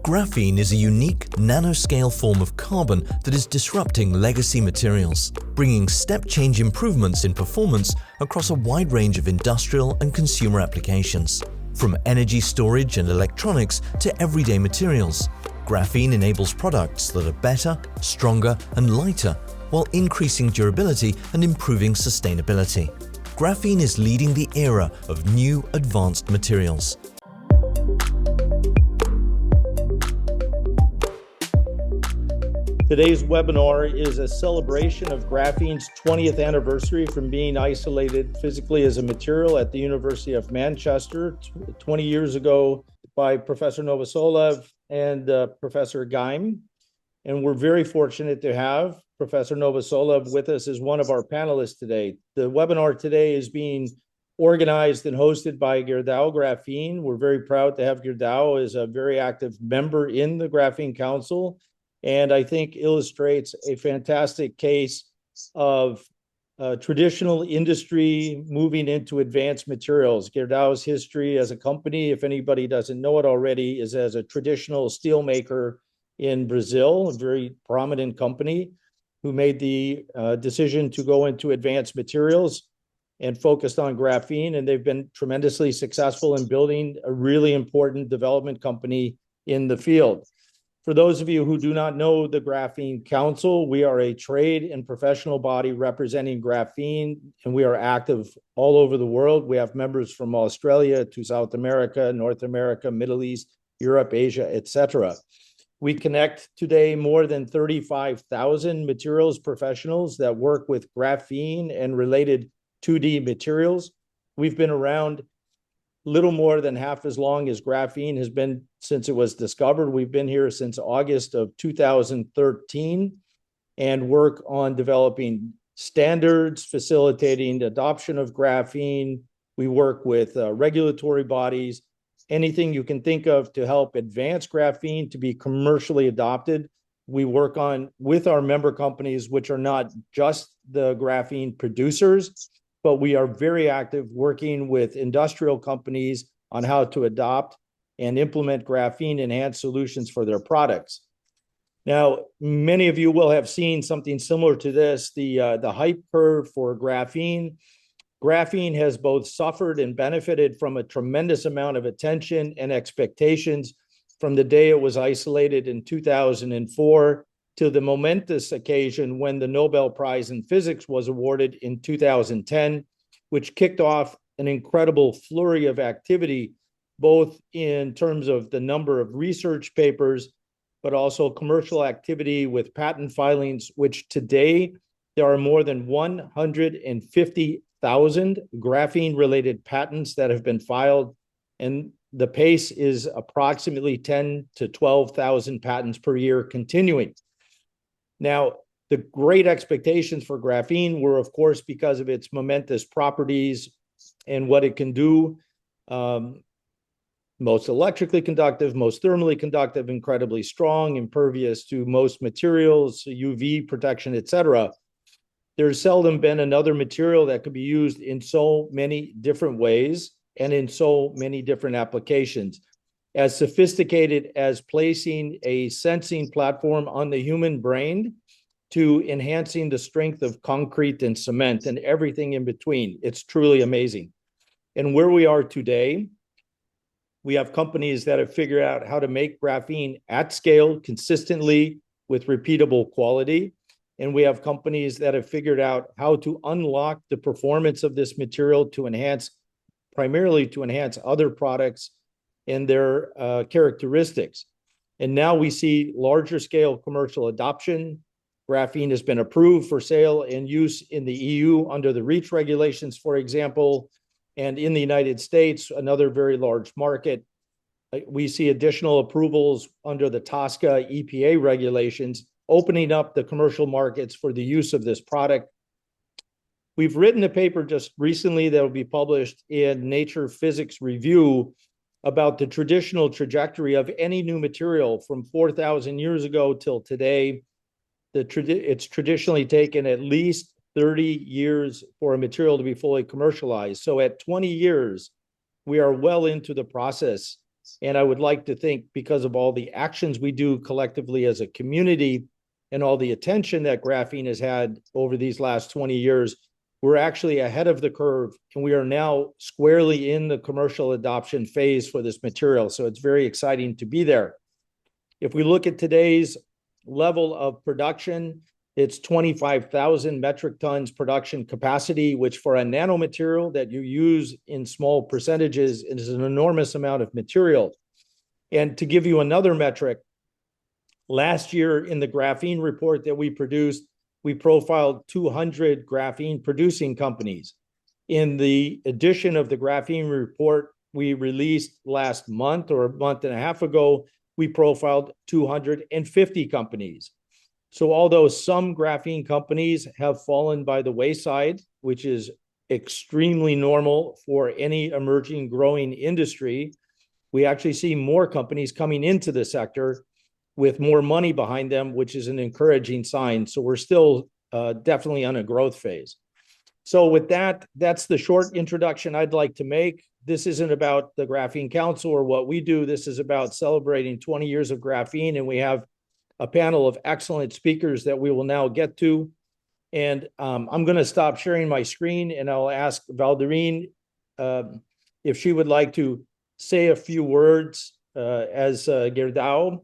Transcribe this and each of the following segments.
Graphene is a unique nanoscale form of carbon that is disrupting legacy materials, bringing step-change improvements in performance across a wide range of industrial and consumer applications. From energy storage and electronics to everyday materials, graphene enables products that are better, stronger, and lighter, while increasing durability and improving sustainability. Graphene is leading the era of new, advanced materials. Today's webinar is a celebration of graphene's 20th anniversary from being isolated physically as a material at the University of Manchester 20 years ago by Professor Novoselov and Professor Geim. And we're very fortunate to have Professor Novoselov with us as one of our panelists today. The webinar today is being organized and hosted by Gerdau Graphene. We're very proud to have Gerdau as a very active member in the Graphene Council, and I think illustrates a fantastic case of traditional industry moving into advanced materials. Gerdau's history as a company, if anybody doesn't know it already, is as a traditional steel maker in Brazil, a very prominent company who made the decision to go into advanced materials and focused on graphene. And they've been tremendously successful in building a really important development company in the field. For those of you who do not know the Graphene Council, we are a trade and professional body representing graphene, and we are active all over the world. We have members from Australia to South America, North America, Middle East, Europe, Asia, etc. We connect today more than 35,000 materials professionals that work with graphene and related 2D materials. We've been around little more than half as long as graphene has been since it was discovered. We've been here since August of 2013 and work on developing standards, facilitating the adoption of graphene. We work with regulatory bodies, anything you can think of to help advance graphene to be commercially adopted. We work on with our member companies, which are not just the graphene producers, but we are very active working with industrial companies on how to adopt and implement graphene-enhanced solutions for their products. Now, many of you will have seen something similar to this, the hype curve for graphene. Graphene has both suffered and benefited from a tremendous amount of attention and expectations from the day it was isolated in 2004 to the momentous occasion when the Nobel Prize in Physics was awarded in 2010, which kicked off an incredible flurry of activity, both in terms of the number of research papers, but also commercial activity with patent filings, which today there are more than 150,000 graphene-related patents that have been filed, and the pace is approximately 10 to 12,000 patents per year continuing. Now, the great expectations for graphene were, of course, because of its momentous properties and what it can do, most electrically conductive, most thermally conductive, incredibly strong, impervious to most materials, UV protection, etc. There's seldom been another material that could be used in so many different ways and in so many different applications. As sophisticated as placing a sensing platform on the human brain to enhancing the strength of concrete and cement and everything in between. It's truly amazing. And where we are today, we have companies that have figured out how to make graphene at scale consistently with repeatable quality. And we have companies that have figured out how to unlock the performance of this material to enhance, primarily to enhance other products and their characteristics. And now we see larger scale commercial adoption. Graphene has been approved for sale and use in the EU under the REACH regulations, for example, and in the United States, another very large market. We see additional approvals under the TSCA EPA regulations, opening up the commercial markets for the use of this product. We've written a paper just recently that will be published in Nature Physics Review about the traditional trajectory of any new material from 4,000 years ago till today. It's traditionally taken at least 30 years for a material to be fully commercialized. So at 20 years, we are well into the process And I would like to think, because of all the actions we do collectively as a community and all the attention that graphene has had over these last 20 years, we're actually ahead of the curve, and we are now squarely in the commercial adoption phase for this material. So it's very exciting to be there. If we look at today's level of production, it's 25,000 metric tons production capacity, which for a nanomaterial that you use in small percentages is an enormous amount of material. And to give you another metric, last year in the graphene report that we produced, we profiled 200 graphene producing companies. In the edition of the graphene report we released last month or a month and a half ago, we profiled 250 companies. So although some graphene companies have fallen by the wayside, which is extremely normal for any emerging growing industry, we actually see more companies coming into the sector with more money behind them, which is an encouraging sign. So we're still definitely on a growth phase. So with that, that's the short introduction I'd like to make. This isn't about the Graphene Council or what we do. This is about celebrating 20 years of graphene, and we have a panel of excellent speakers that we will now get to. And I'm going to stop sharing my screen, and I'll ask Valdirine if she would like to say a few words as Gerdau,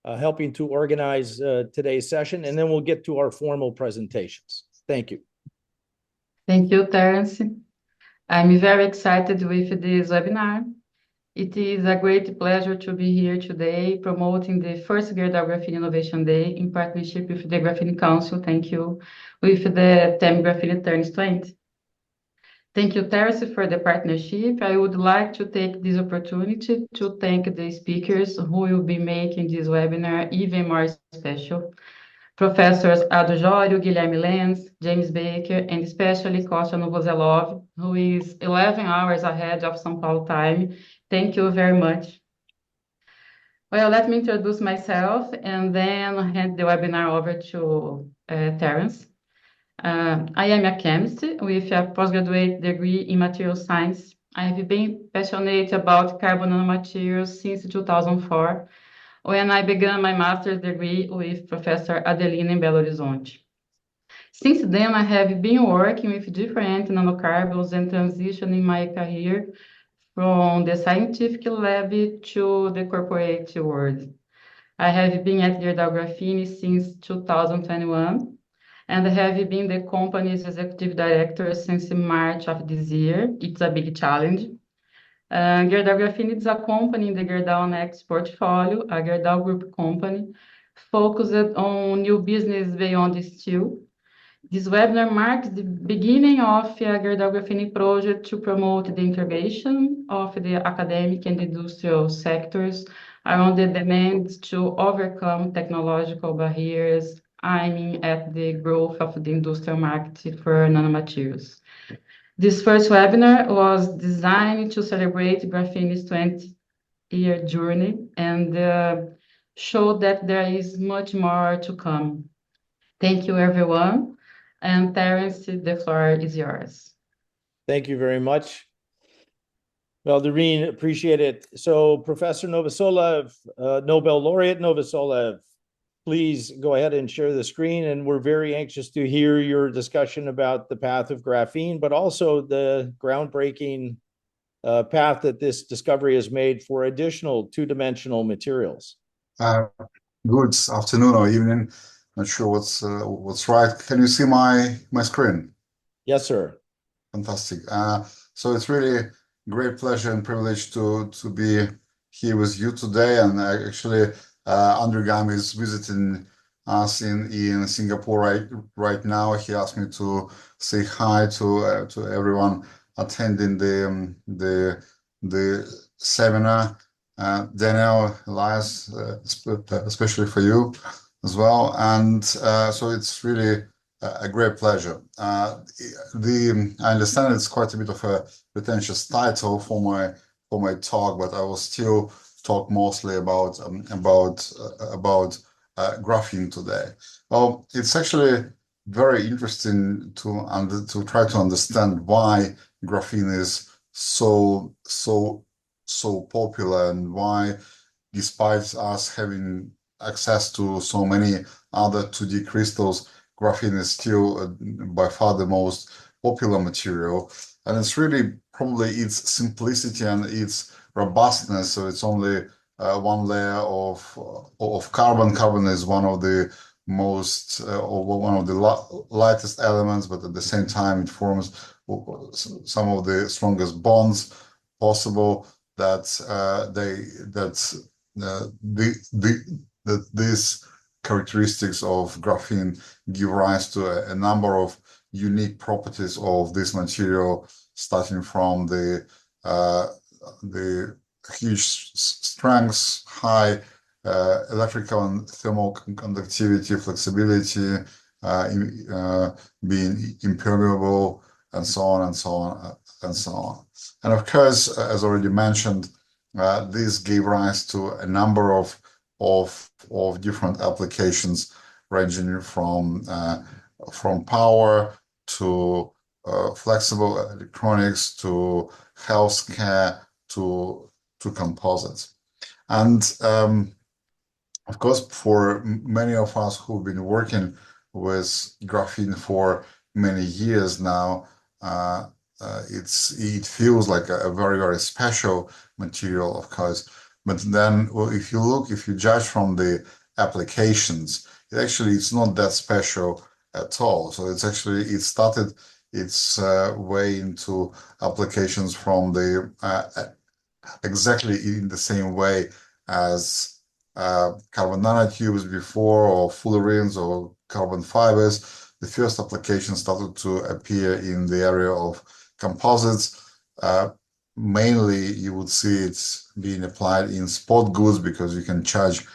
helping to organize today's session, and then we'll get to our formal presentations. Thank you. Thank you, Terence. I'm very excited with this webinar. It is a great pleasure to be here today promoting the first Gerdau Graphene Innovation Day in partnership with the Graphene Council. Thank you, with the theme Graphene Turns 20. Thank you, Terence, for the partnership. I would like to take this opportunity to thank the speakers who will be making this webinar even more special. Professors Aldo Jório, Guilherme Lenz, James Baker, and especially Kostya Novoselov, who is 11 hours ahead of São Paulo time. Thank you very much. Well, let me introduce myself and then hand the webinar over to Terence. I am a chemist with a postgraduate degree in material science. I have been passionate about carbon nanomaterials since 2004, when I began my master's degree with Professor Adelina in Belo Horizonte. Since then, I have been working with different nanocarbons and transitioning my career from the scientific lab to the corporate world. I have been at Gerdau Graphene since 2021, and I have been the company's executive director since March of this year. It's a big challenge. Gerdau Graphene is a company in the Gerdau Next portfolio, a Gerdau Group company, focused on new business beyond steel. This webinar marks the beginning of a Gerdau Graphene project to promote the integration of the academic and industrial sectors around the demands to overcome technological barriers, aiming at the growth of the industrial market for nanomaterials. This first webinar was designed to celebrate Graphene's 20-year journey and show that there is much more to come. Thank you, everyone. And Terence, the floor is yours. Thank you very much. Valdirine, appreciate it. So Professor Novoselov, Nobel laureate Novoselov, please go ahead and share the screen. And we're very anxious to hear your discussion about the path of graphene, but also the groundbreaking path that this discovery has made for additional two-dimensional materials. Good afternoon or evening. Not sure what's right. Can you see my screen? Yes, sir. Fantastic. So it's really a great pleasure and privilege to be here with you today. And actually, Andrew Gam is visiting us in Singapore right now. He asked me to say hi to everyone attending the seminar. Daniel, Elias, especially for you as well. And so it's really a great pleasure. I understand it's quite a bit of a pretentious title for my talk, but I will still talk mostly about graphene today. Well, it's actually very interesting to try to understand why graphene is so so popular, and why, despite us having access to so many other 2D crystals, graphene is still by far the most popular material. And it's really probably its simplicity and its robustness. So it's only one layer of carbon. Carbon is one of the most or one of the lightest elements, but at the same time it forms some of the strongest bonds possible. That these characteristics of graphene give rise to a number of unique properties of this material, starting from the huge strengths, high electrical and thermal conductivity, flexibility, being impermeable, and so on and so on and so on. And of course, as already mentioned, this gave rise to a number of different applications, ranging from power to flexible electronics to healthcare to composites. And of course, for many of us who've been working with graphene for many years now, it feels like a very, very special material, of course. But then, well, if you judge from the applications, it's not that special at all. So it started its way into applications from the exactly in the same way as carbon nanotubes before, or fullerenes, or carbon fibers. The first application started to appear in the area of composites. Mainly, you would see it being applied in sport goods, because you can charge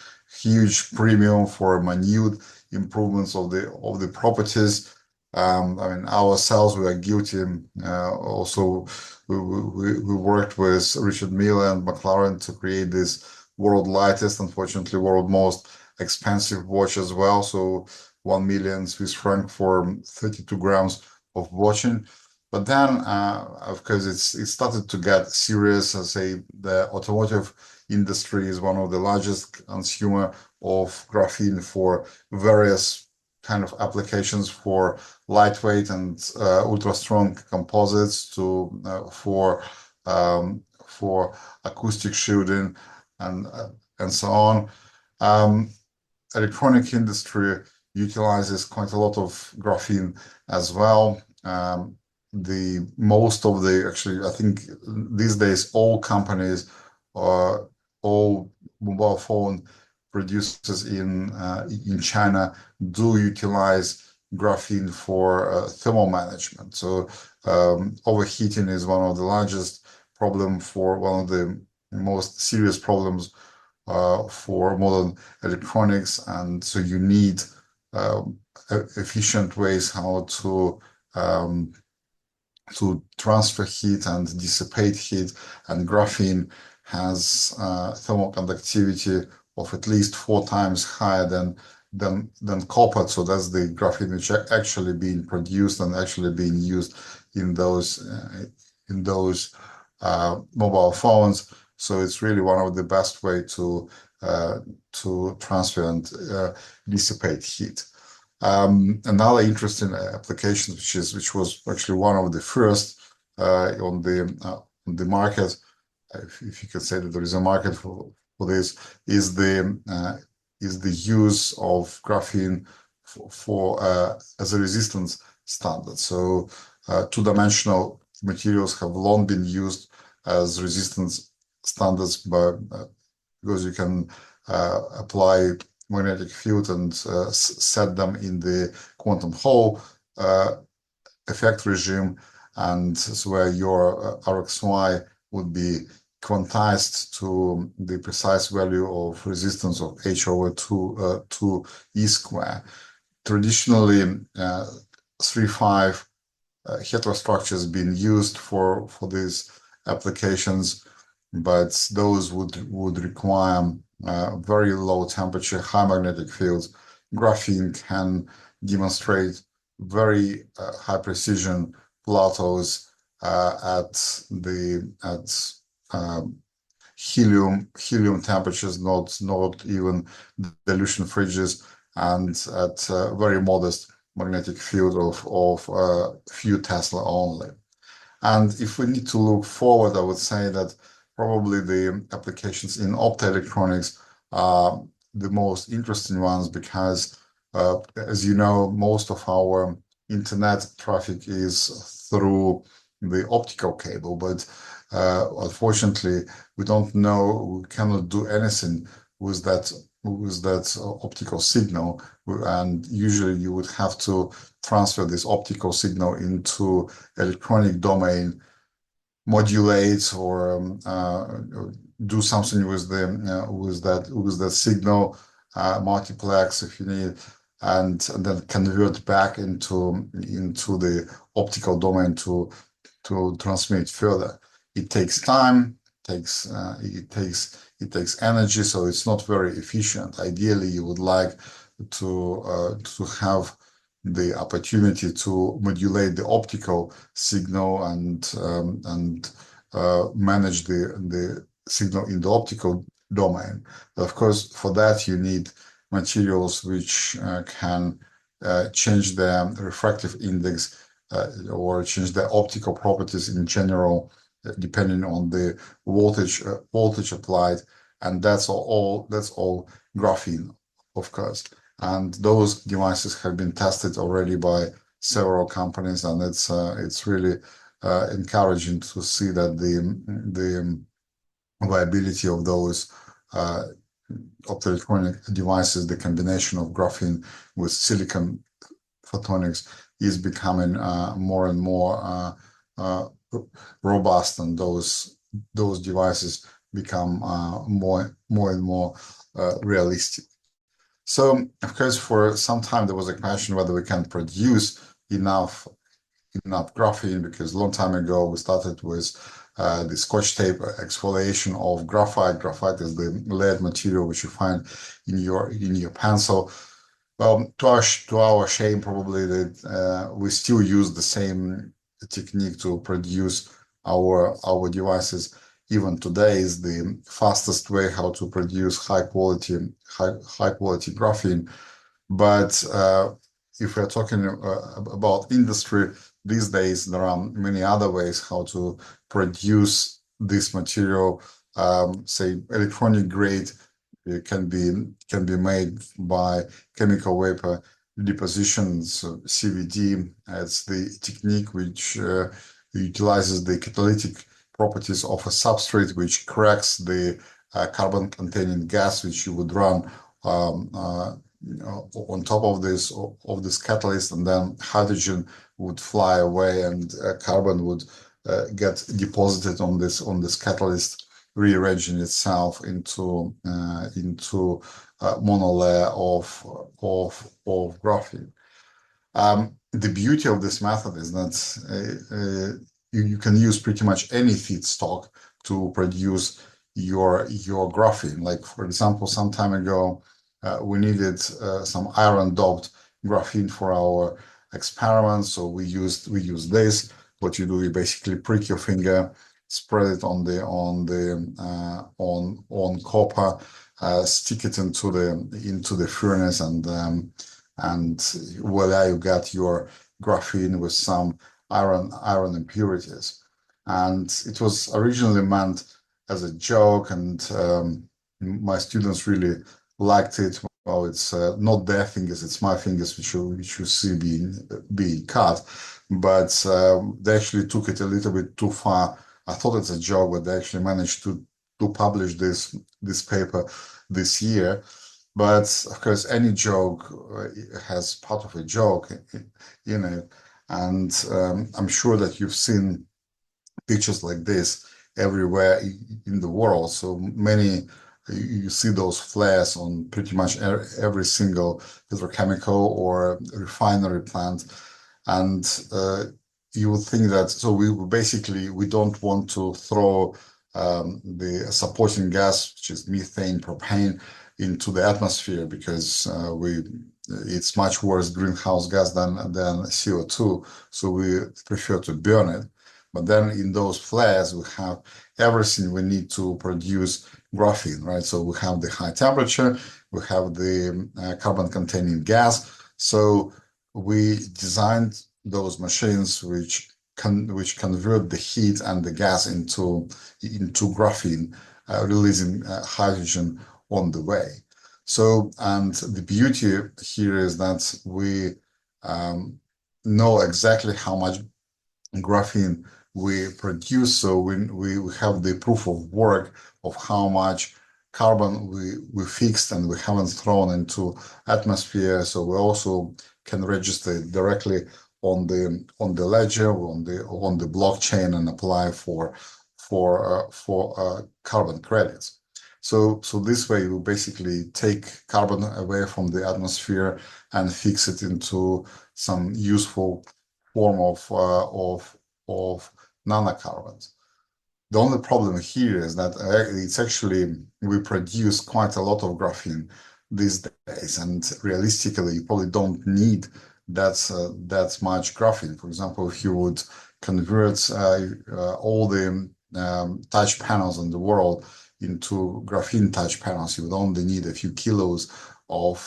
huge premium for minute improvements of the properties. I mean, ourselves, we are guilty. Also, we worked with Richard Mille and McLaren to create this world lightest, unfortunately, world most expensive watch as well. So 1 million Swiss franc for 32 grams of watching. But then, of course, it started to get serious. I say the automotive industry is one of the largest consumer of graphene for various kind of applications, for lightweight and ultra strong composites for acoustic shielding and so on. Electronic industry utilizes quite a lot of graphene as well. I think these days, all companies, all mobile phone producers in China do utilize graphene for thermal management. So overheating is one of the largest problems, for one of the most serious problems for modern electronics, and so you need efficient ways how to transfer heat and dissipate heat, and graphene has thermal conductivity of at least 4 times higher than copper. So that's the graphene which are actually being produced and actually being used in those mobile phones. So it's really one of the best way to transfer and dissipate heat. Another interesting application, which was actually one of the first on the market, if you could say that there is a market for this, is the use of graphene for as a resistance standard. So 2-dimensional materials have long been used as resistance standards, because you can apply magnetic field and set them in the quantum Hall effect regime, and so where your RxY would be quantized to the precise value of resistance of H over 2 E square. Traditionally, 3-5 heterostructures been used for these applications, but those would require very low temperature, high magnetic fields. Graphene can demonstrate very high precision plateaus at helium temperatures, not even dilution fridges, and at a very modest magnetic field of few Tesla only. And if we need to look forward, I would say that probably the applications in optoelectronics are the most interesting ones because, as you know, most of our internet traffic is through the optical cable, but unfortunately, we don't know, we cannot do anything with that optical signal, and usually you would have to transfer this optical signal into electronic domain, modulate or do something with that signal, multiplex if you need, and then convert back into the optical domain to transmit further. It takes time, it takes energy, so it's not very efficient. Ideally, you would like to have the opportunity to modulate the optical signal and manage the signal in the optical domain. But of course, for that you need materials which can change the refractive index or change the optical properties in general, depending on the voltage applied, and that's all graphene, of course. And those devices have been tested already by several companies, and it's really encouraging to see that the viability of those optoelectronic devices, the combination of graphene with silicon photonics, is becoming more and more robust, and those devices become more and more realistic. So, of course, for some time there was a question whether we can produce enough graphene, because a long time ago we started with the Scotch tape exfoliation of graphite. Graphite is the lead material which you find in your pencil. Well, to our shame, probably that we still use the same technique to produce our devices. Even today is the fastest way how to produce high quality graphene. But if we're talking about industry these days, there are many other ways how to produce this material. Say electronic grade, it can be made by chemical vapor deposition, so CVD. It's the technique which utilizes the catalytic properties of a substrate, which cracks the carbon-containing gas, which you would run on top of this catalyst, and then hydrogen would fly away, and carbon would get deposited on this catalyst, rearranging itself into monolayer of graphene. The beauty of this method is that you can use pretty much any feedstock to produce your graphene. Like, for example, some time ago, we needed some iron-doped graphene for our experiments, so we used this. What you do, you basically prick your finger, spread it on copper, stick it into the furnace, and voila, you got your graphene with some iron impurities. And it was originally meant as a joke, and my students really liked it. Well, it's not their fingers, it's my fingers which you see being cut, but they actually took it a little bit too far. I thought it's a joke, but they actually managed to publish this paper this year. But of course, any joke has part of a joke in it, and I'm sure that you've seen pictures like this everywhere in the world. So many, you see those flares on pretty much every single petrochemical or refinery plant, and you would think that, so we don't want to throw the supporting gas, which is methane, propane, into the atmosphere, because it's much worse greenhouse gas than CO2, so we prefer to burn it. But then in those flares, we have everything we need to produce graphene, right? So we have the high temperature, we have the carbon-containing gas. So we designed those machines which convert the heat and the gas into graphene, releasing hydrogen on the way. So, and the beauty here is that we know exactly how much graphene we produce. So we have the proof of work of how much carbon we fixed and we haven't thrown into atmosphere. So we also can register it directly on the ledger, on the blockchain, and apply for carbon credits. So this way we basically take carbon away from the atmosphere and fix it into some useful form of nanocarbons. The only problem here is that it's actually, we produce quite a lot of graphene these days, and realistically, you probably don't need that much graphene. For example, if you would convert all the touch panels in the world into graphene touch panels, you would only need a few kilos of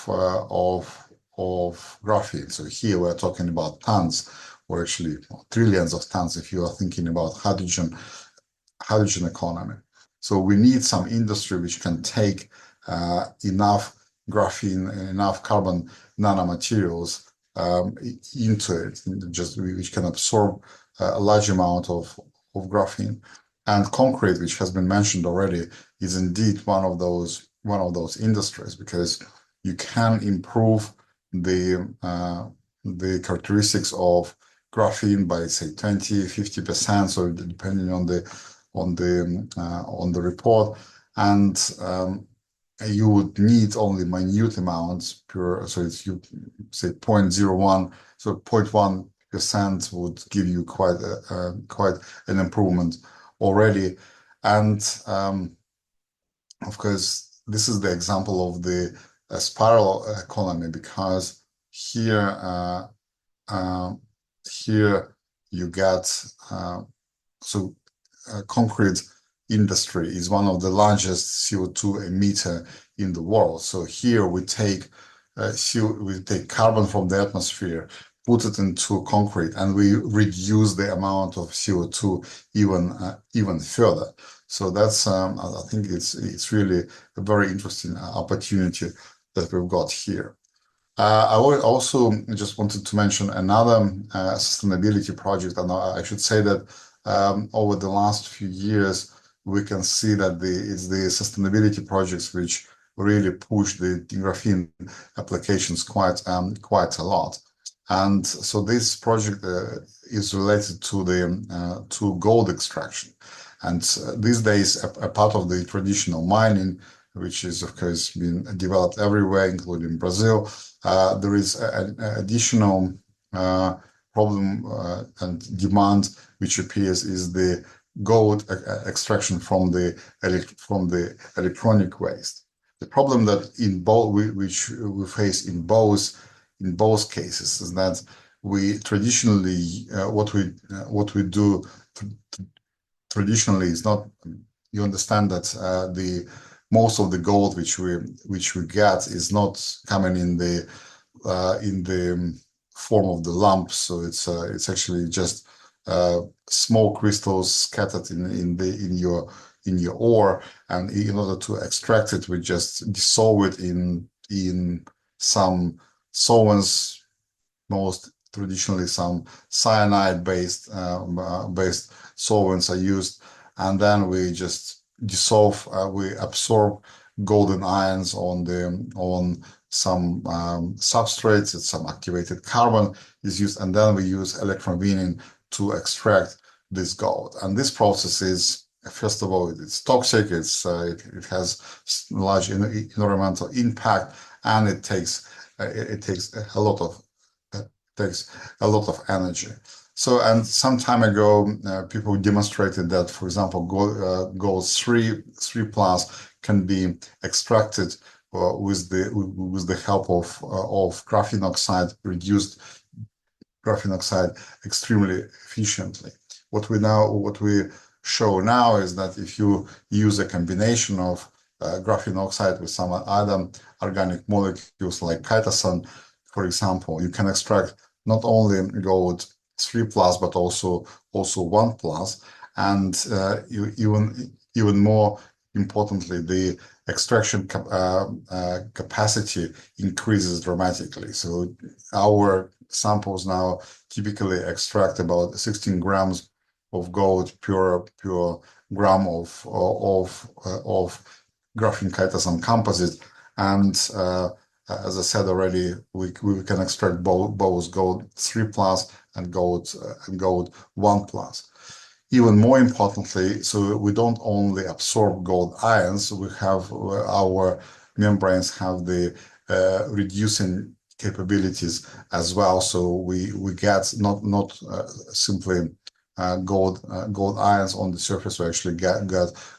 graphene. So here we're talking about tons, or actually trillions of tons if you are thinking about hydrogen economy. So we need some industry which can take enough graphene, enough carbon nanomaterials into it, which can absorb a large amount of graphene. And concrete, which has been mentioned already, is indeed one of those industries, because you can improve the characteristics of graphene by, say, 20–50%, so depending on the report, and you would need only minute amounts per. So it's, you say 0.01, so 0.1% would give you quite an improvement already. And of course, this is the example of the spiral economy, because here you get concrete industry is one of the largest CO2 emitter in the world. So here we take carbon from the atmosphere, put it into concrete, and we reduce the amount of CO2 even further. So that's I think it's really a very interesting opportunity that we've got here. I also just wanted to mention another sustainability project, and I should say that over the last few years, we can see that it's the sustainability projects which really push the graphene applications quite a lot. And so this project is related to gold extraction. And these days, a part of the traditional mining, which is of course being developed everywhere, including Brazil, there is an additional problem and demand which appears is the gold extraction from the electronic waste. The problem that which we face in both cases is that we traditionally what we do traditionally is not. You understand that the most of the gold which we get is not coming in the form of the lump. So it's actually just small crystals scattered in your ore, and in order to extract it, we just dissolve it in some solvents. Most traditionally, some cyanide based solvents are used, and then we just dissolve. We absorb golden ions on some substrates. It's some activated carbon is used, and then we use electron to extract this gold. And this process is, first of all, it's toxic. It has large environmental impact, and it takes a lot of energy. So, and some time ago, people demonstrated that, for example, gold 3+ can be extracted with the help of graphene oxide, reduced graphene oxide extremely efficiently. what we show now is that if you use a combination of graphene oxide with some other organic molecules like chitosan, for example, you can extract not only gold 3+, but also 1+, and even more importantly, the extraction capacity increases dramatically. So our samples now typically extract about 16 grams of gold per gram of graphene chitosan composite, and as I said already, we can extract both gold 3+ and gold 1+. Even more importantly, so we don't only absorb gold ions, we have our membranes have the reducing capabilities as well. So we get not simply gold ions on the surface, we actually get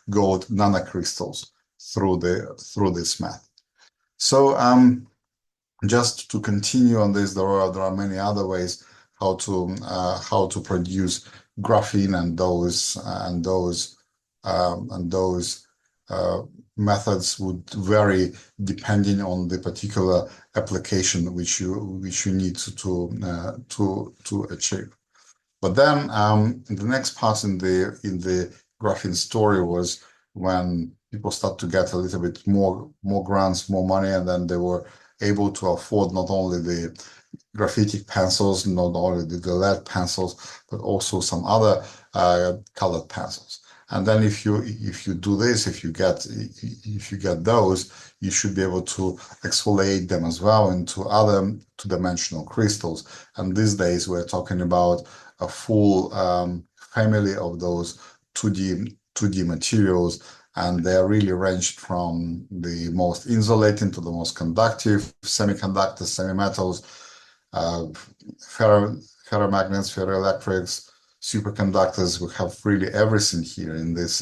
gold nanocrystals through this method. So just to continue on this, there are many other ways how to produce graphene, and those methods would vary depending on the particular application which you need to achieve. But then the next part in the graphene story was when people start to get a little bit more grants, more money, and then they were able to afford not only the graphitic pencils, not only the lead pencils, but also some other colored pencils. And then if you do this, if you get those, you should be able to exfoliate them as well into other two-dimensional crystals. And these days we're talking about a full family of those 2D materials, and they are really ranged from the most insulating to the most conductive, semiconductors, semi-metals, ferromagnets, ferroelectrics, superconductors. We have really everything here in this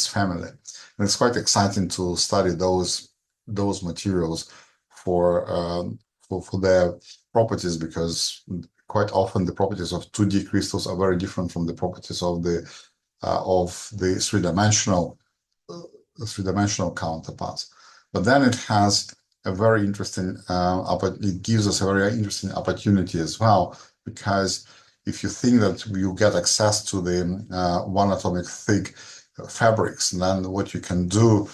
family, and it's quite exciting to study those materials for their properties, because quite often the properties of 2D crystals are very different from the properties of the three-dimensional counterparts. But then it has a very interesting it gives us a very interesting opportunity as well, because if you think that you get access to the 1 atomic thick fabrics, then what you can do,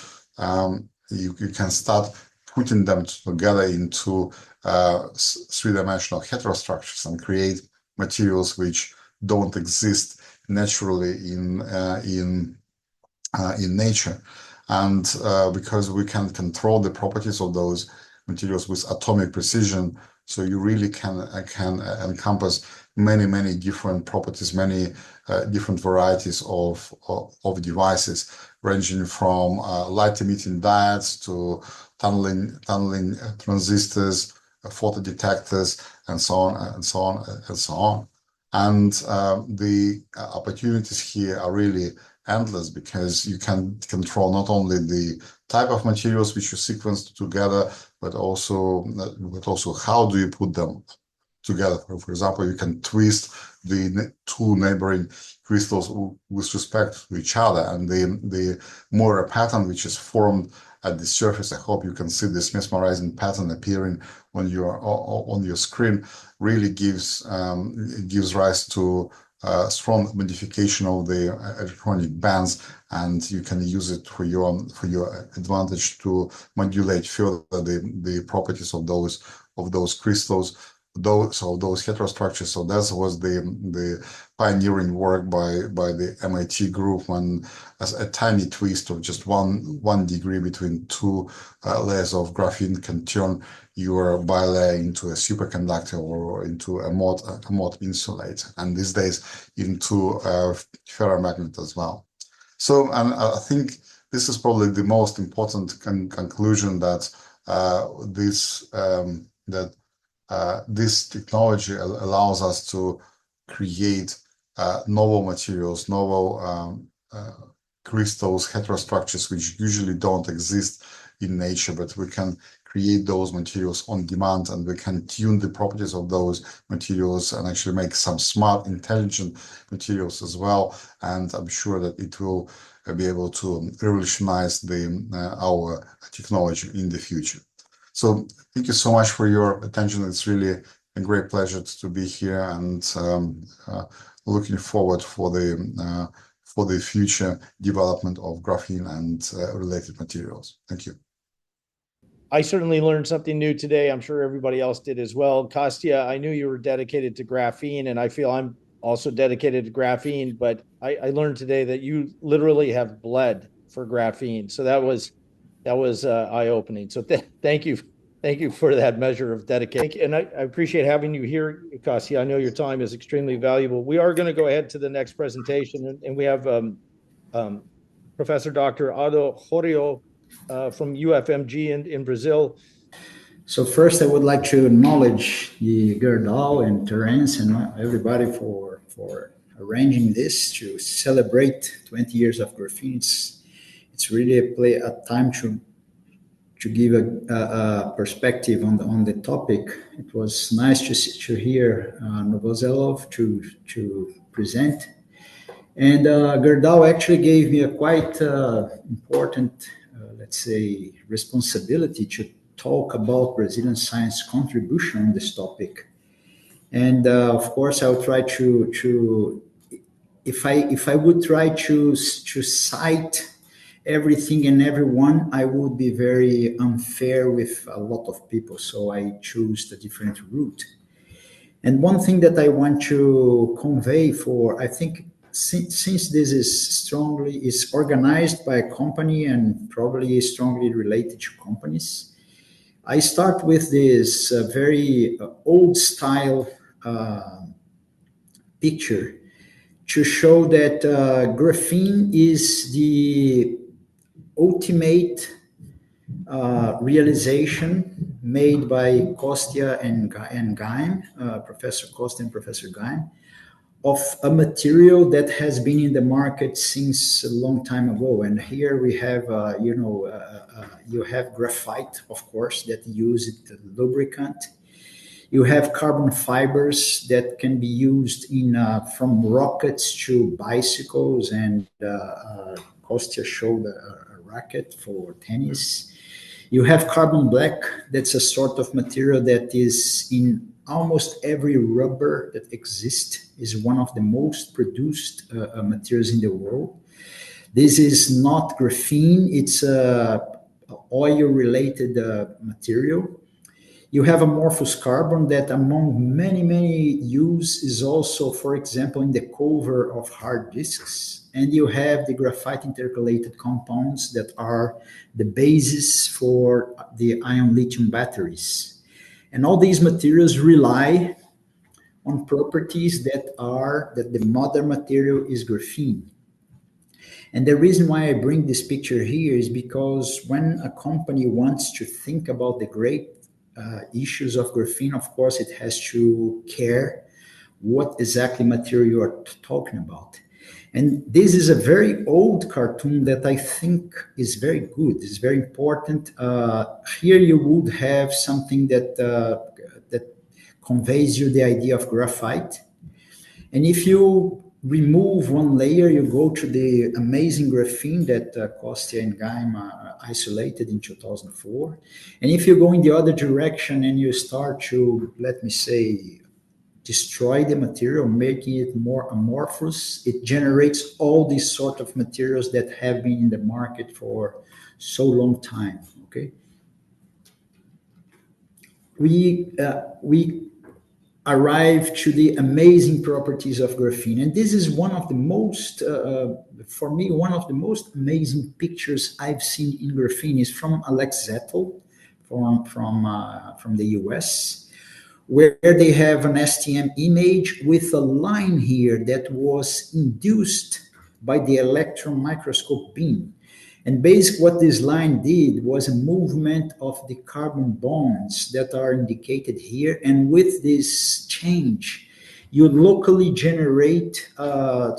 you can start putting them together into three-dimensional heterostructures and create materials which don't exist naturally in nature. And because we can control the properties of those materials with atomic precision, so you really can encompass many different properties, many different varieties of devices, ranging from light-emitting diodes to tunneling transistors, photodetectors, and so on. And the opportunities here are really endless, because you can control not only the type of materials which you sequence together, but also how do you put them together. For example, you can twist the two neighboring crystals with respect to each other, and the Moira pattern which is formed at the surface, I hope you can see this mesmerizing pattern appearing on your screen, really gives rise to strong modification of the electronic bands, and you can use it for your advantage to modulate further the properties of those crystals, those heterostructures. So that was the pioneering work by the MIT group, when as a tiny twist of just one degree between two layers of graphene can turn your bilayer into a superconductor or into a mod insulator, and these days into a ferromagnet as well. So, and I think this is probably the most important conclusion, that this technology allows us to create novel materials, novel crystals, heterostructures, which usually don't exist in nature, but we can create those materials on demand, and we can tune the properties of those materials and actually make some smart, intelligent materials as well. And I'm sure that it will be able to revolutionize our technology in the future. So thank you so much for your attention. It's really a great pleasure to be here, and looking forward for the future development of graphene and related materials. Thank you. I certainly learned something new today. I'm sure everybody else did as well. Kostya, I knew you were dedicated to graphene, and I feel I'm also dedicated to graphene, but I learned today that you literally have bled for graphene. So that was eye-opening. So thank you for that measure of dedication. And I appreciate having you here, Kostya. I know your time is extremely valuable. We are going to go ahead to the next presentation, and we have Professor Dr. Ado Horio from UFMG in Brazil. So first, I would like to acknowledge the Gerdau and Terence and everybody for arranging this to celebrate 20 years of graphene. It's really a time to give a perspective on the topic. It was nice to hear Novoselov to present. And Gerdau actually gave me a quite important, let's say, responsibility to talk about Brazilian science contribution on this topic. And of course, I'll try to if I would try to cite everything and everyone, I would be very unfair with a lot of people. So I choose the different route. And one thing that I want to convey I think, since this is organized by a company and probably strongly related to companies, I start with this very old style picture to show that graphene is the ultimate realization made by Kostya and Gaim, Professor Kostya and Professor Gaim, of a material that has been in the market since a long time ago. And here we have, you have graphite, of course, that use lubricant. You have carbon fibers that can be used in from rockets to bicycles, and Kostya showed a racket for tennis. You have carbon black, that's a sort of material that is in almost every rubber that exists, is one of the most produced materials in the world. This is not graphene, it's a oil-related material. You have amorphous carbon that among many use is also, for example, in the cover of hard disks. And you have the graphite intercalated compounds that are the basis for the ion lithium batteries. And all these materials rely on properties that the mother material is graphene. And the reason why I bring this picture here is because when a company wants to think about the great issues of graphene, of course, it has to care what exactly material you are talking about. And this is a very old cartoon that I think is very good. It's very important. Here you would have something that conveys you the idea of graphite. And if you remove one layer, you go to the amazing graphene that Kostya and Gaim isolated in 2004. And if you go in the other direction and you start to, let me say, destroy the material, making it more amorphous, it generates all these sort of materials that have been in the market for so long time, okay? We arrive to the amazing properties of graphene. And this is one of the most, for me, one of the most amazing pictures I've seen in graphene is from Alex Zettel from the US, where they have an STM image with a line here that was induced by the electron microscope beam. And basically what this line did was a movement of the carbon bonds that are indicated here. And with this change you locally generate a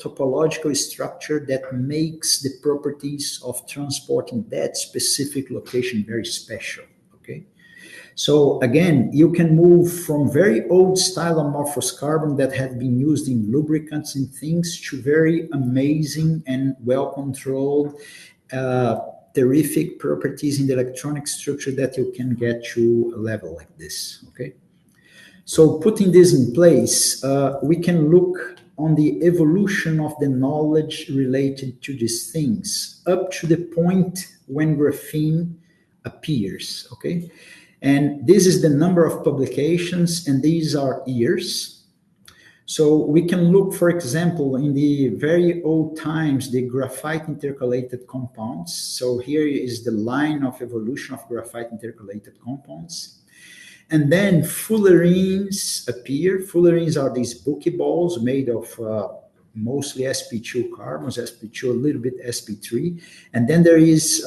topological structure that makes the properties of transporting that specific location very special, okay? So again, you can move from very old style amorphous carbon that had been used in lubricants and things to very amazing and well-controlled terrific properties in the electronic structure that you can get to a level like this, okay? So putting this in place, we can look on the evolution of the knowledge related to these things up to the point when graphene appears, okay? And this is the number of publications, and these are years. So we can look, for example, in the very old times, the graphite intercalated compounds. So here is the line of evolution of graphite intercalated compounds. And then fullerenes appear. Fullerenes are these buckyballs made of mostly sp2 carbons, sp2, a little bit sp3. And then there is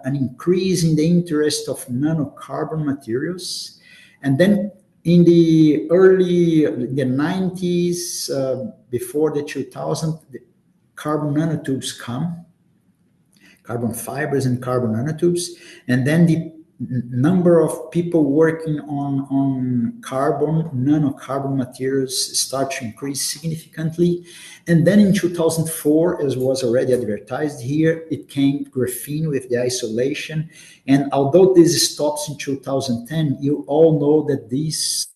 an increase in the interest of nanocarbon materials. And then in the 90s, before the 2000s, the carbon nanotubes come, carbon fibers and carbon nanotubes. And then the number of people working on carbon, nanocarbon materials start to increase significantly. And then in 2004, as was already advertised here, it came graphene with the isolation. And although this stops in 2010, you all know that this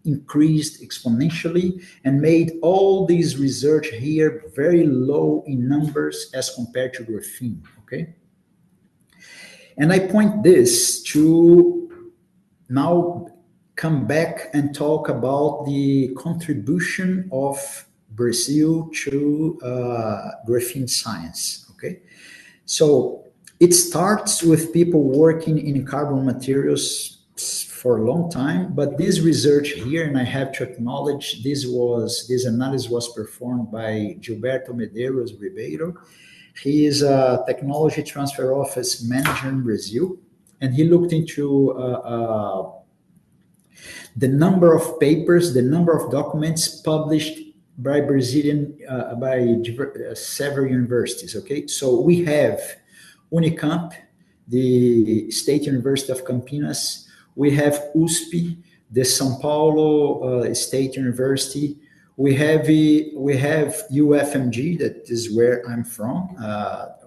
increased exponentially and made all this research here very low in numbers as compared to graphene, okay? And I point this to now come back and talk about the contribution of Brazil to graphene science, okay? So it starts with people working in carbon materials for a long time, but this research here, and I have to acknowledge this analysis was performed by Gilberto Medeiros Ribeiro. He is a technology transfer office manager in Brazil, and he looked into the number of papers, the number of documents published by several universities, okay? So we have Unicamp, the State University of Campinas. We have USP, the São Paulo State University. We have UFMG, that is where I'm from,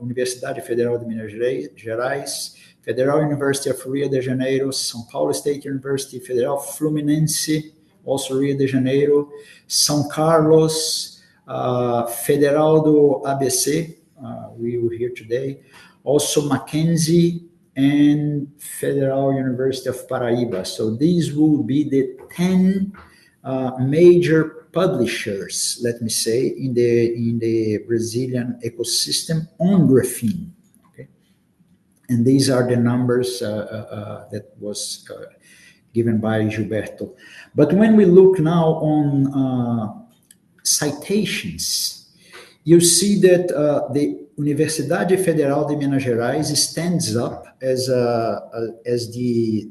Universidade Federal de Minas Gerais, Federal University of Rio de Janeiro, São Paulo State University, Federal Fluminense, also Rio de Janeiro, São Carlos, Federal do ABC, we were here today, also Mackenzie, and Federal University of Paraíba. So these will be the 10 major publishers, let me say, in the Brazilian ecosystem on graphene. Okay, and these are the numbers that was given by Gilberto. But when we look now on citations, you see that the Universidade Federal de Minas Gerais stands up as the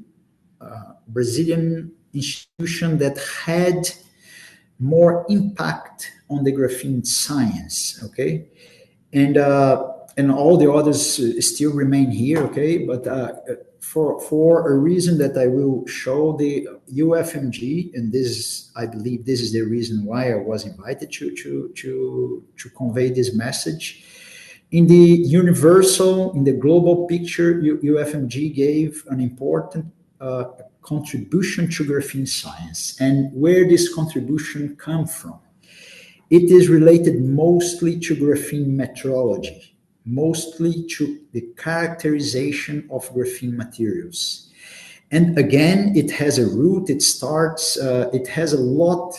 Brazilian institution that had more impact on the graphene science, okay? And all the others still remain here, okay? But for a reason that I will show, the UFMG, and I believe this is the reason why I was invited to convey this message. In the global picture, UFMG gave an important contribution to graphene science. And where this contribution comes from? It is related mostly to graphene metrology, mostly to the characterization of graphene materials. And again, it has a root, it has a lot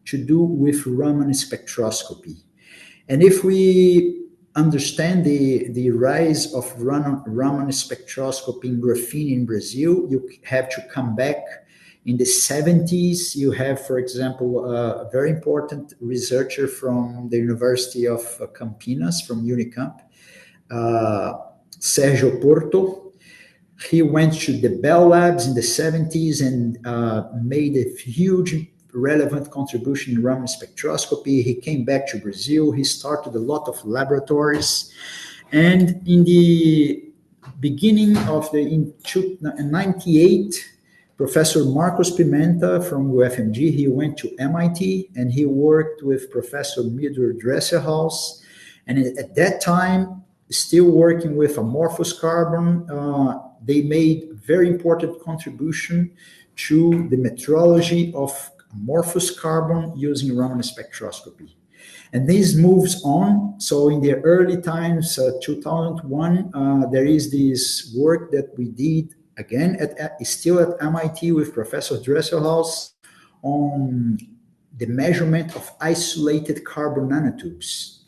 to do with Raman spectroscopy. And if we understand the rise of Raman spectroscopy in graphene in Brazil, you have to come back in the 70s. You have, for example, a very important researcher from the University of Campinas, from Unicamp, Sergio Porto. He went to the Bell Labs in the 70s and made a huge relevant contribution in Raman spectroscopy. He came back to Brazil. He started a lot of laboratories. And in the beginning of in 98, Professor Marcos Pimenta from UFMG, he went to MIT and he worked with Professor Mildred Dresselhaus. And at that time, still working with amorphous carbon, they made very important contribution to the metrology of amorphous carbon using Raman spectroscopy. And this moves on. So in the early times, 2001, there is this work that we did again, still at MIT with Professor Dresselhaus on the measurement of isolated carbon nanotubes.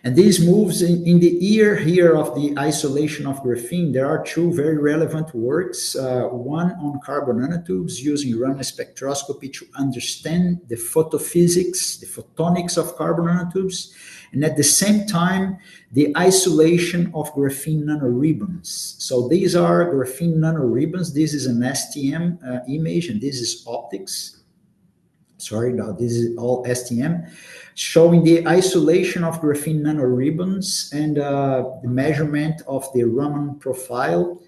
And this moves in the year here of the isolation of graphene. There are two very relevant works, one on carbon nanotubes using Raman spectroscopy to understand the photophysics, the photonics of carbon nanotubes, and at the same time, the isolation of graphene nanoribbons. So these are graphene nanoribbons. This is an STM image, and this is optics. Sorry, no, this is all STM, showing the isolation of graphene nanoribbons and the measurement of the Raman profile.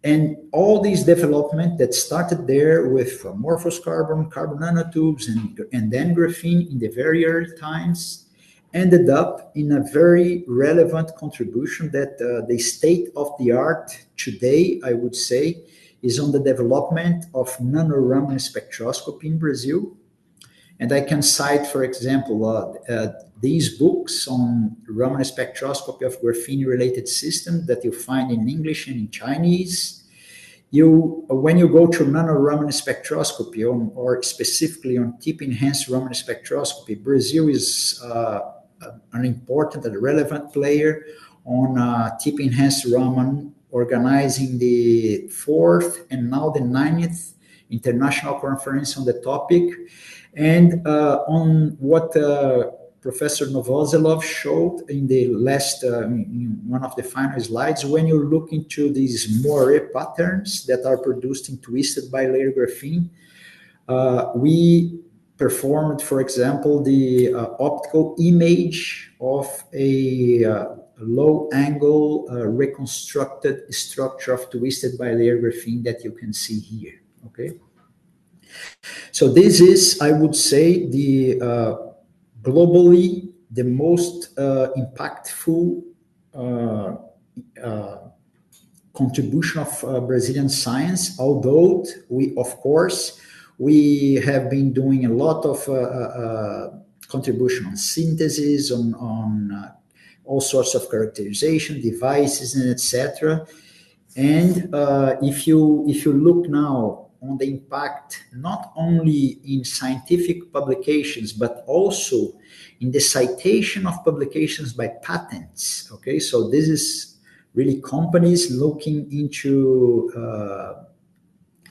And all these development that started there with amorphous carbon, carbon nanotubes, and then graphene in the very early times, ended up in a very relevant contribution that the state of the art today, I would say, is on the development of nano-Raman spectroscopy in Brazil. And I can cite, for example, these books on Raman spectroscopy of graphene-related systems that you find in English and in Chinese. When you go to nano-Raman spectroscopy, or specifically on tip-enhanced Raman spectroscopy, Brazil is an important and relevant player on tip-enhanced Raman, organizing the 4th and now the 9th international conference on the topic. And on what Professor Novoselov showed in the last, in one of the final slides, when you look into these moire patterns that are produced in twisted bilayer graphene, we performed, for example, the optical image of a low angle reconstructed structure of twisted bilayer graphene that you can see here, okay? So this is, I would say, the globally the most impactful contribution of Brazilian science, although we, of course, we have been doing a lot of contribution on synthesis, on all sorts of characterization, devices, and etc. And if you look now on the impact, not only in scientific publications, but also in the citation of publications by patents, okay? So this is really companies looking into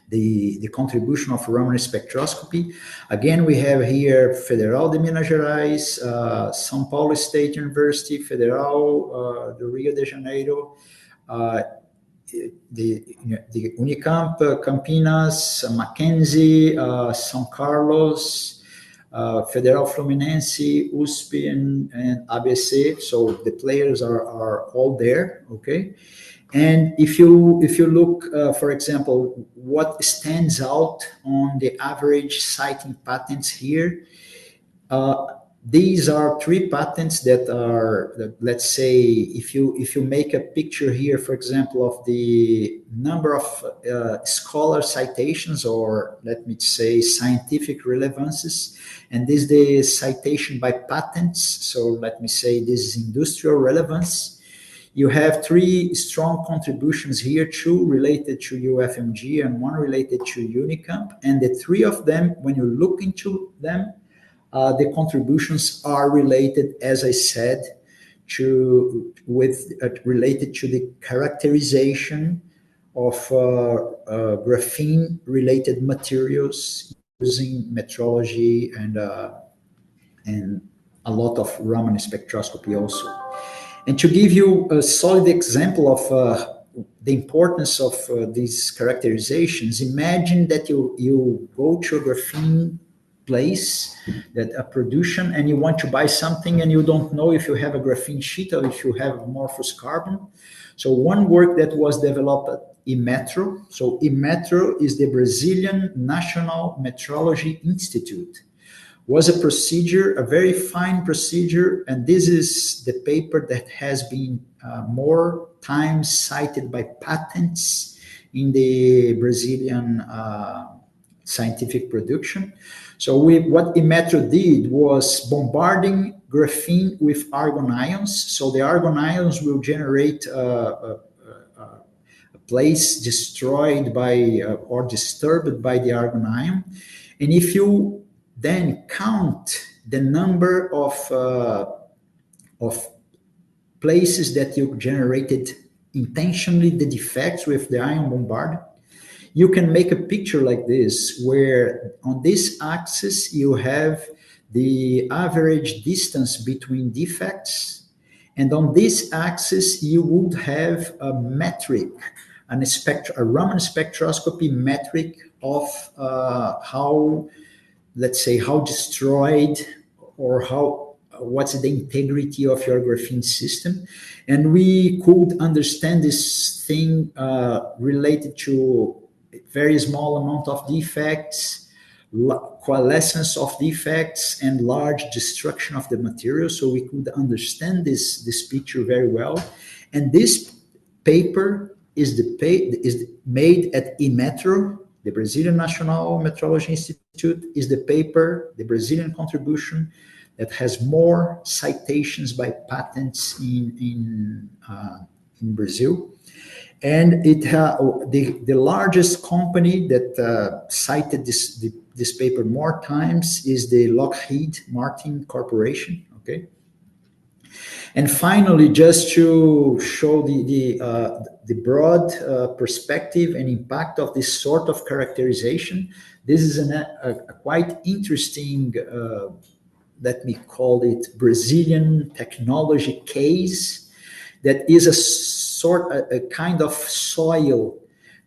the contribution of Raman spectroscopy. Again, we have here Federal de Minas Gerais, São Paulo State University, Federal de Rio de Janeiro, the Unicamp, Campinas, Mackenzie, São Carlos, Federal Fluminense, USP, and ABC. So the players are all there, okay? And if you look, for example, what stands out on the average citing patents here, these are 3 patents that are, let's say, if you make a picture here, for example, of the number of scholar citations, or let me say scientific relevances, and this is the citation by patents, so let me say this is industrial relevance. You have 3 strong contributions here, 2 related to UFMG and 1 related to Unicamp, and the 3 of them, when you look into them, the contributions are related, as I said, related to the characterization of graphene-related materials using metrology and a lot of Raman spectroscopy also. And to give you a solid example of the importance of these characterizations, imagine that you go to a graphene place, that a production, and you want to buy something and you don't know if you have a graphene sheet or if you have amorphous carbon. So one work that was developed at IMETRO. So IMETRO is the Brazilian National Metrology Institute. Was a procedure, a very fine procedure, and this is the paper that has been more times cited by patents in the Brazilian scientific production. So what IMETRO did was bombarding graphene with argon ions. So the argon ions will generate a place destroyed by or disturbed by the argon ion. And if you then count the number of places that you generated intentionally the defects with the ion bombardment, you can make a picture like this, where on this axis you have the average distance between defects, and on this axis you would have a metric, a Raman spectroscopy metric of how, let's say, how destroyed or what's the integrity of your graphene system. And we could understand this thing related to very small amount of defects, coalescence of defects, and large destruction of the material. So we could understand this picture very well. And this paper is made at IMETRO, the Brazilian National Metrology Institute, is the paper, the Brazilian contribution that has more citations by patents in Brazil. And it the largest company that cited this paper more times is the Lockheed Martin Corporation. Okay. And finally, just to show the broad perspective and impact of this sort of characterization, this is a quite interesting, let me call it, Brazilian technology case that is a kind of soil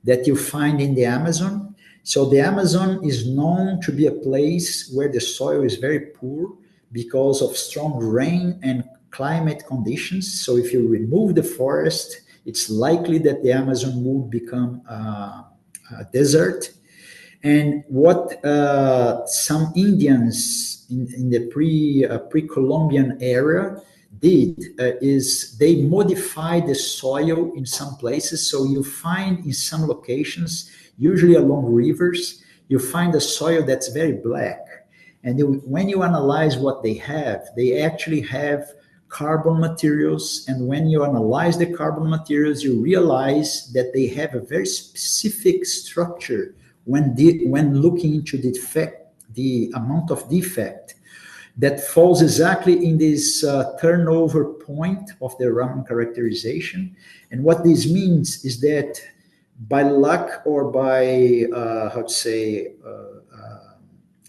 that you find in the Amazon. So the Amazon is known to be a place where the soil is very poor because of strong rain and climate conditions. So if you remove the forest, it's likely that the Amazon will become a desert. And what some Indians in the pre-Columbian era did is they modified the soil in some places. So you find in some locations, usually along rivers, you find a soil that's very black. And when you analyze what they actually have carbon materials. And when you analyze the carbon materials, you realize that they have a very specific structure when looking into the amount of defect that falls exactly in this turnover point of the Raman characterization. And what this means is that by luck or by,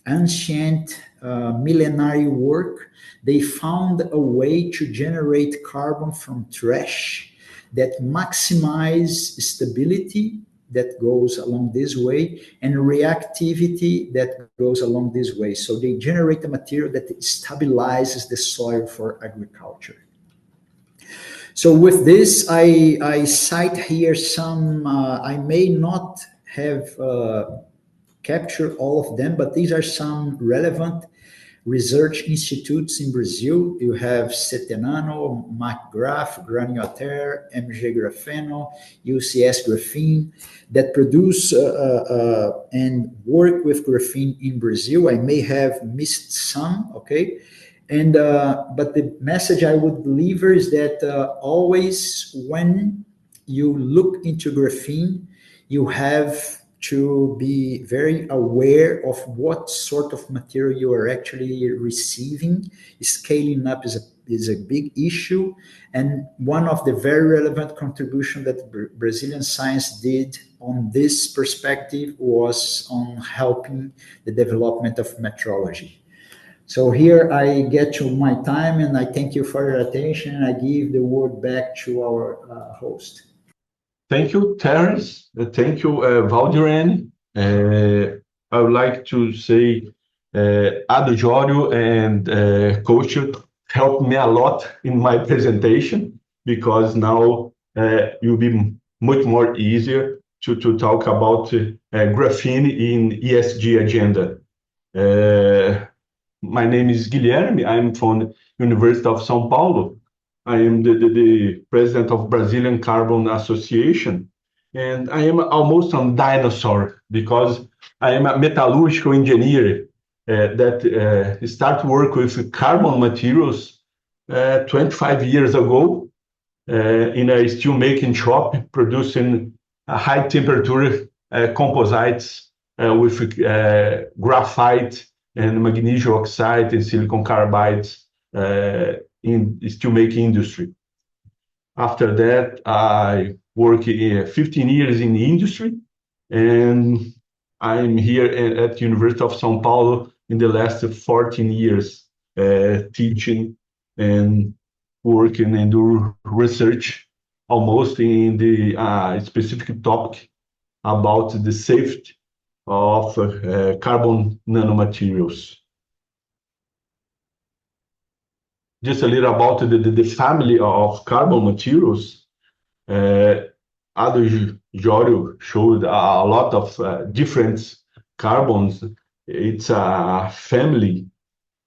ancient millenary work, they found a way to generate carbon from trash that maximize stability that goes along this way and reactivity that goes along this way. So they generate a material that stabilizes the soil for agriculture. So with this, I cite here some, I may not have captured all of them, but these are some relevant research institutes in Brazil. You have Cetenano, MacGraph, Granuater, MG Grafeno, UCS Graphene, that produce and work with graphene in Brazil. I may have missed some, okay? And but the message I would deliver is that always when you look into graphene, you have to be very aware of what sort of material you are actually receiving. Scaling up is a big issue. And one of the very relevant contributions that Brazilian science did on this perspective was on helping the development of metrology. So here I get to my time, and I thank you for your attention, and I give the word back to our host. Thank you, Terence. Thank you, Valdirene. I would like to say Ado Jório and Coach helped me a lot in my presentation, because now it will be much more easier to talk about graphene in ESG agenda. My name is Guilherme. I'm from the University of São Paulo. I am the president of Brazilian Carbon Association, and I am almost a dinosaur because I am a metallurgical engineer that started work with carbon materials 25 years ago in a steel making shop producing high temperature composites with graphite and magnesium oxide and silicon carbides in the steel making industry. After that, I worked 15 years in the industry, and I'm here at the University of São Paulo in the last 14 years, teaching and working and do research almost in the specific topic about the safety of carbon nanomaterials. Just a little about the family of carbon materials. Ado Jório showed a lot of different carbons. It's a family,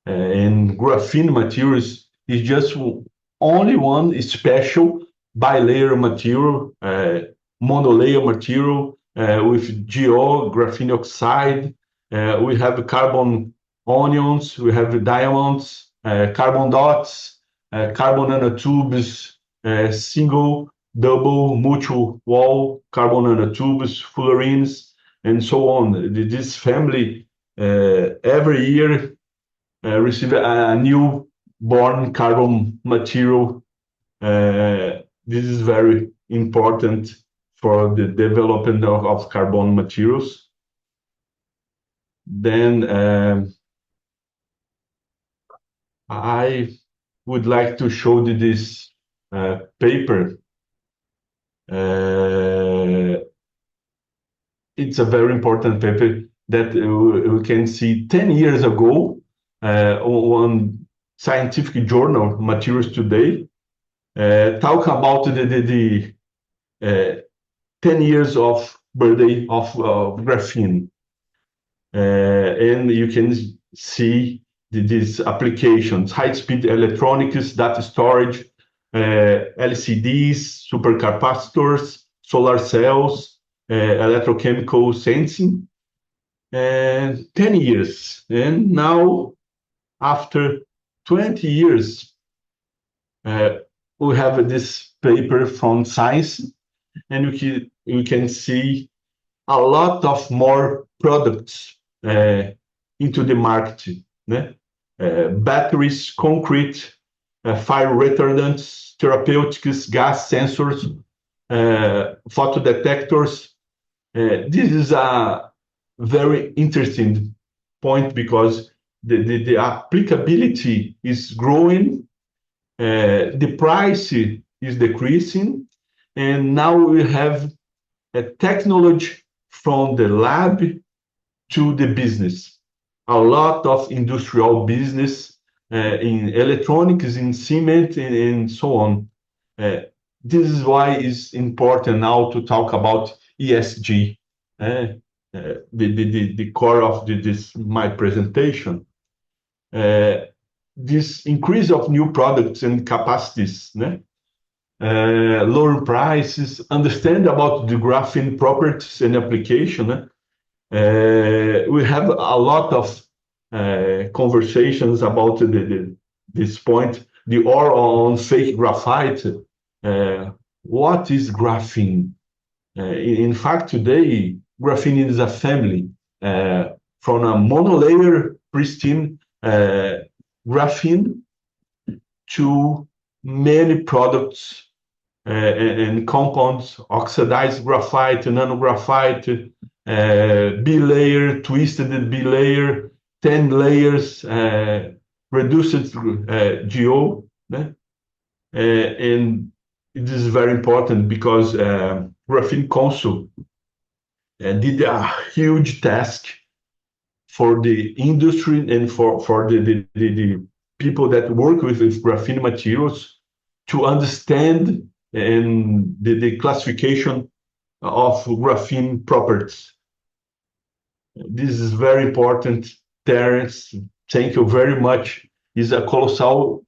and graphene materials is just only one special bilayer material, monolayer material with GO, graphene oxide. We have carbon onions, we have diamonds, carbon dots, carbon nanotubes, single, double, multi-wall carbon nanotubes, fullerenes, and so on. This family every year receive a new born carbon material. This is very important for the development of carbon materials. Then I would like to show you this paper. It's a very important paper that we can see 10 years ago on scientific journal Materials Today, talk about the 10 years of birthday of graphene. And you can see these applications: high-speed electronics, data storage, LCDs, supercapacitors, solar cells, electrochemical sensing. 10 years. And now, after 20 years, we have this paper from Science, and we can see a lot of more products into the market. Batteries, concrete, fire retardants, therapeutics, gas sensors, photodetectors. This is a very interesting point because the applicability is growing, the price is decreasing, and now we have a technology from the lab to the business. A lot of industrial business in electronics, in cement, and so on. This is why it's important now to talk about ESG, the core of my presentation. This increase of new products and capacities, lower prices, understand about the graphene properties and application. We have a lot of conversations about this point, the ore on fake graphite. What is graphene? In fact, today, graphene is a family from a monolayer pristine graphene to many products and compounds: oxidized graphite, nanographite, B-layer, twisted B-layer, 10 layers, reduced GO. And it is very important because Graphene Council did a huge task for the industry and for the people that work with graphene materials to understand and the classification of graphene properties. This is very important, Terence. Thank you very much. It's a colossal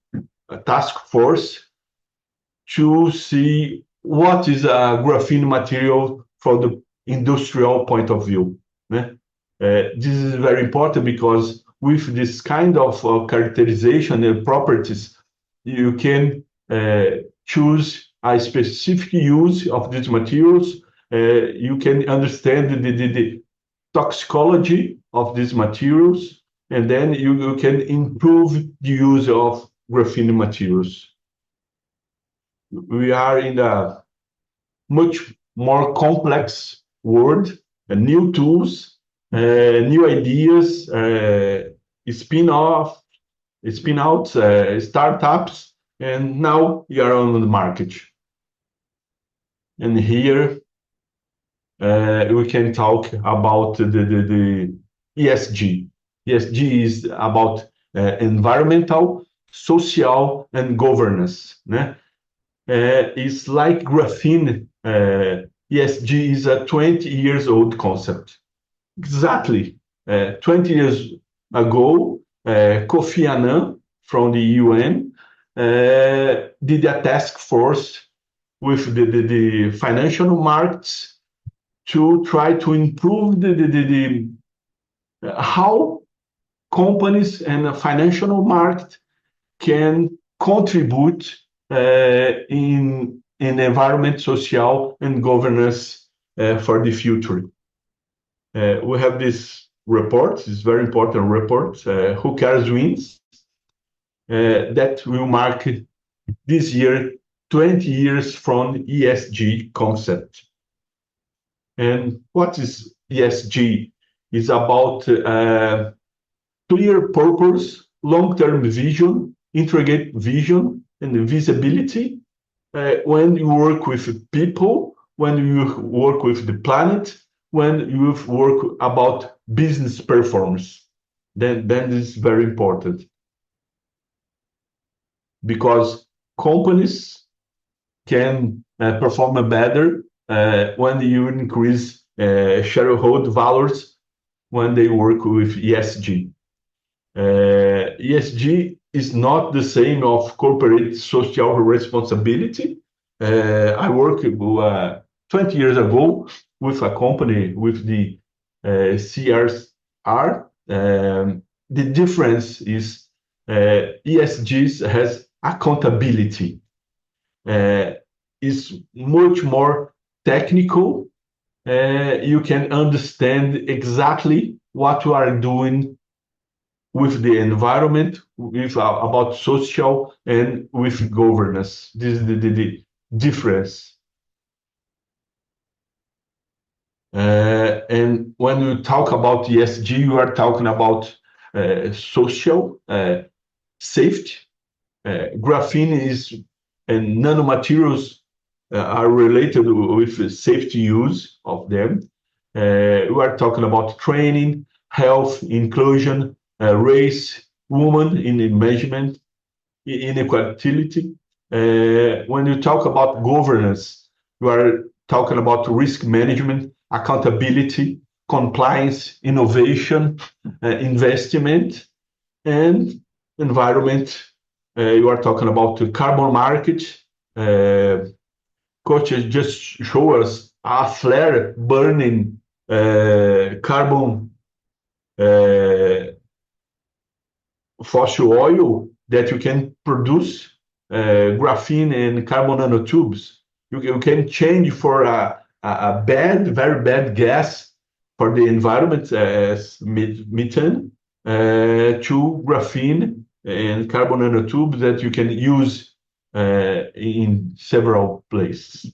task force to see what is a graphene material from the industrial point of view. This is very important because with this kind of characterization and properties, you can choose a specific use of these materials. You can understand the toxicology of these materials, and then you can improve the use of graphene materials. We are in a much more complex world, new tools, new ideas, spin-outs, startups, and now we are on the market. And here we can talk about the ESG. ESG is about environmental, social, and governance. It's like graphene. ESG is a 20 years old concept. Exactly 20 years ago, Kofi Annan from the UN did a task force with the financial markets to try to improve how companies and the financial market can contribute in environment, social, and governance for the future. We have this report, this very important report, Who Cares Wins, that will mark this year 20 years from ESG concept. And what is ESG? It's about clear purpose, long-term vision, integrate vision, and visibility when you work with people, when you work with the planet, when you work about business performance. Then this is very important. Because companies can perform better when you increase shareholder values when they work with ESG. ESG is not the same of corporate social responsibility. I worked 20 years ago with a company with the CSR. The difference is ESG has accountability. It's much more technical. You can understand exactly what you are doing with the environment, with about social and with governance. This is the difference. And when you talk about ESG, you are talking about social safety. Graphene is and nanomaterials are related with safety use of them. We are talking about training, health, inclusion, race, woman in measurement, inequality. When you talk about governance, you are talking about risk management, accountability, compliance, innovation, investment, and environment. You are talking about the carbon market. Coach just show us a flare burning carbon fossil oil that you can produce graphene and carbon nanotubes. You can change for a very bad gas for the environment as methane to graphene and carbon nanotubes that you can use in several places.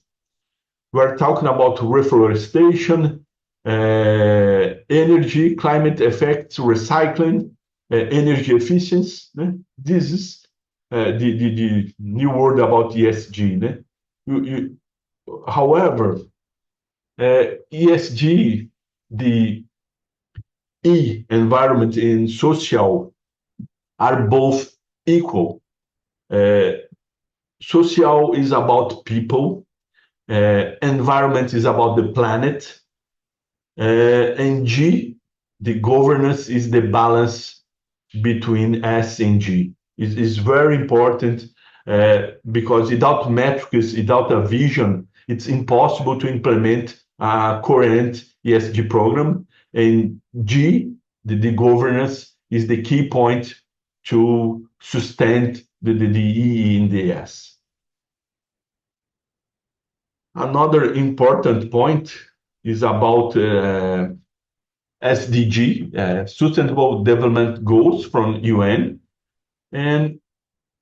We're talking about reforestation, energy, climate effects, recycling, energy efficiency. This is the new word about ESG. However, ESG, the E, environment, and social are both equal. Social is about people, environment is about the planet, and G, the governance, is the balance between S and G. It is very important because without metrics, without a vision, it's impossible to implement a current ESG program. And G, the governance, is the key point to sustain the E in the S. Another important point is about SDG, Sustainable Development Goals from UN. And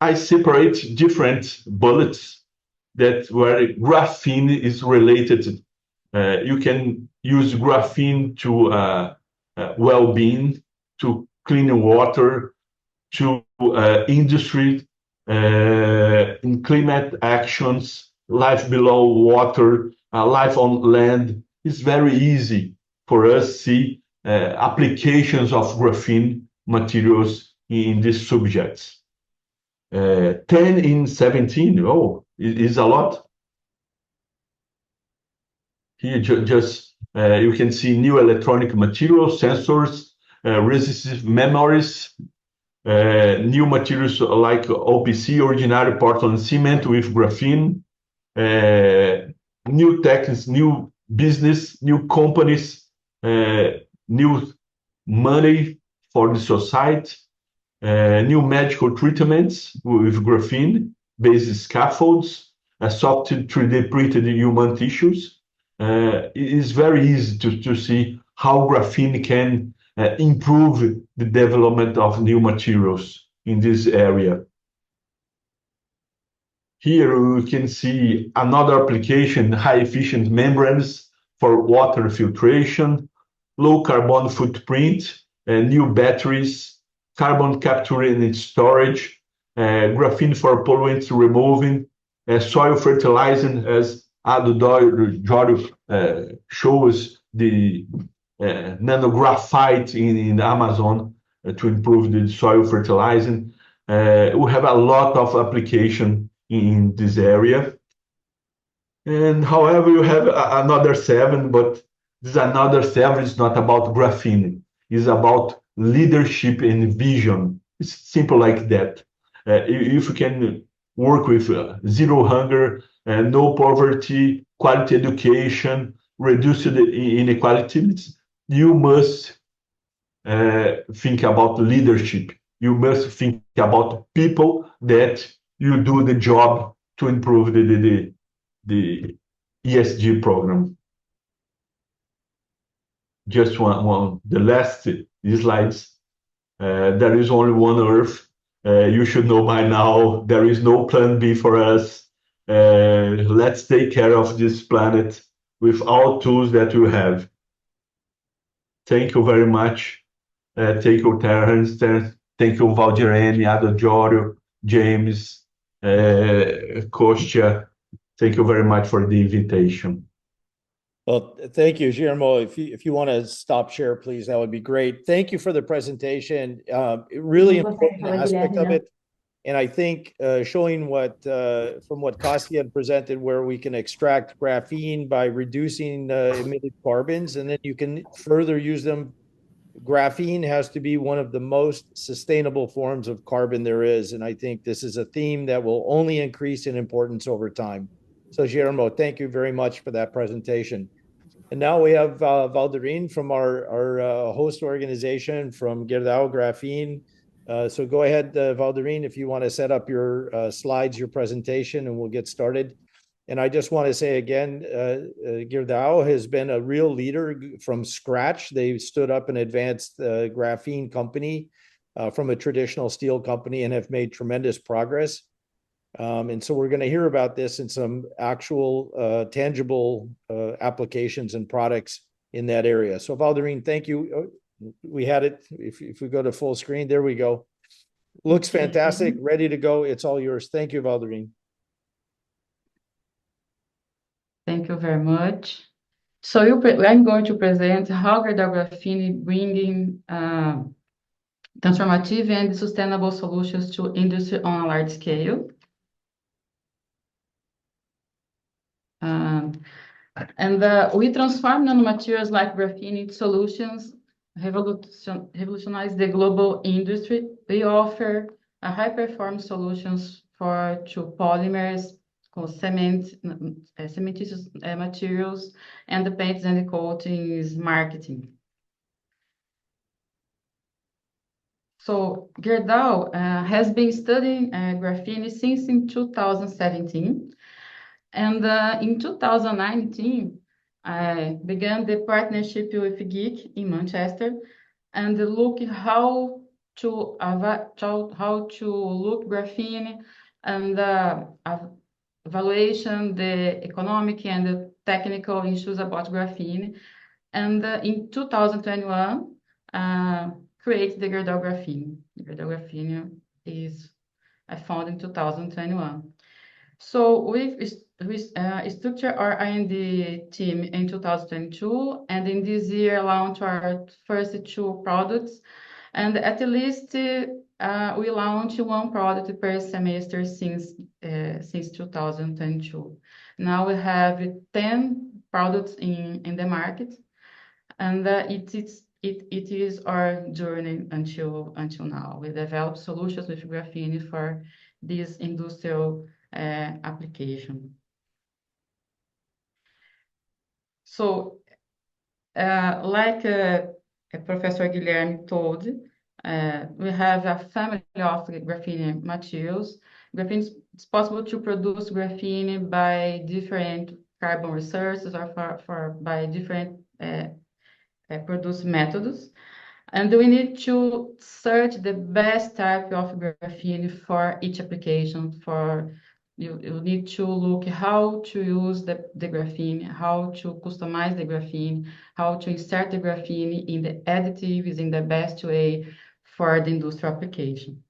I separate different bullets that where graphene is related. You can use graphene to well-being, to clean water, to industry, in climate actions, life below water, life on land. It's very easy for us to see applications of graphene materials in these subjects. 10 in 17, oh, it is a lot. Here just you can see new electronic materials, sensors, resistive memories, new materials like OPC, ordinary Portland cement with graphene, new techs, new business, new companies, new money for the society, new medical treatments with graphene-based scaffolds, soft 3D printed human tissues. It is very easy to see how graphene can improve the development of new materials in this area. Here we can see another application, high-efficient membranes for water filtration, low carbon footprint, new batteries, carbon capture and storage, graphene for polluants removing, soil fertilizing, as Jorio shows the nanographite in the Amazon to improve the soil fertilizing. We have a lot of application in this area. And however, you have another 7, but this another 7 is not about graphene. It's about leadership and vision. It's simple like that. If you can work with zero hunger, no poverty, quality education, reduce the inequalities, you must think about leadership. You must think about people that you do the job to improve the ESG program. Just the last slides. There is only one Earth. You should know by now, there is no plan B for us. Let's take care of this planet with all tools that you have. Thank you very much. Thank you, Terence. Thank you, Valdirene, Jorio, James, Kostya. Thank you very much for the invitation. Well, thank you, Guillermo. If you want to stop share, please, that would be great. Thank you for the presentation. Really important aspect of it. And I think showing what from what Kostya had presented, where we can extract graphene by reducing emitted carbons, and then you can further use them. Graphene has to be one of the most sustainable forms of carbon there is. And I think this is a theme that will only increase in importance over time. So Guillermo, thank you very much for that presentation. And now we have Valdirene from our host organization from Gerdau Graphene. So go ahead, Valdirene, if you want to set up your slides, your presentation, and we'll get started. And I just want to say again, Gerdau has been a real leader from scratch. They stood up an advanced graphene company from a traditional steel company and have made tremendous progress. And so we're going to hear about this in some actual tangible applications and products in that area. So Valdirene, thank you. We had it. If we go to full screen, there we go. Looks fantastic, ready to go. It's all yours. Thank you, Valdirene. Thank you very much. So I'm going to present how Gerdau Graphene bringing transformative and sustainable solutions to industry on a large scale. We transform nanomaterials like graphene into solutions, revolutionize the global industry. We offer a high-performance solutions to polymers, cementitious materials, and the paints and the coatings marketing. So Gerdau has been studying graphene since in 2017. And in 2019, I began the partnership with Geek in Manchester and look how to look graphene and evaluation the economic and the technical issues about graphene. And in 2021, create the Gerdau Graphene. Gerdau Graphene is founded in 2021. So we structure our R&D team in 2022, and in this year launch our first 2 products, and at least we launch 1 product per semester since 2022. Now we have 10 products in the market, and it is our journey until now. We develop solutions with graphene for this industrial application. So, like Professor Guilherme told, we have a family of graphene materials. Graphene is possible to produce graphene by different carbon resources or by different produce methods. And we need to search the best type of graphene for each application. You need to look how to use the graphene, how to customize the graphene, how to insert the graphene in the additives in the best way for the industrial application.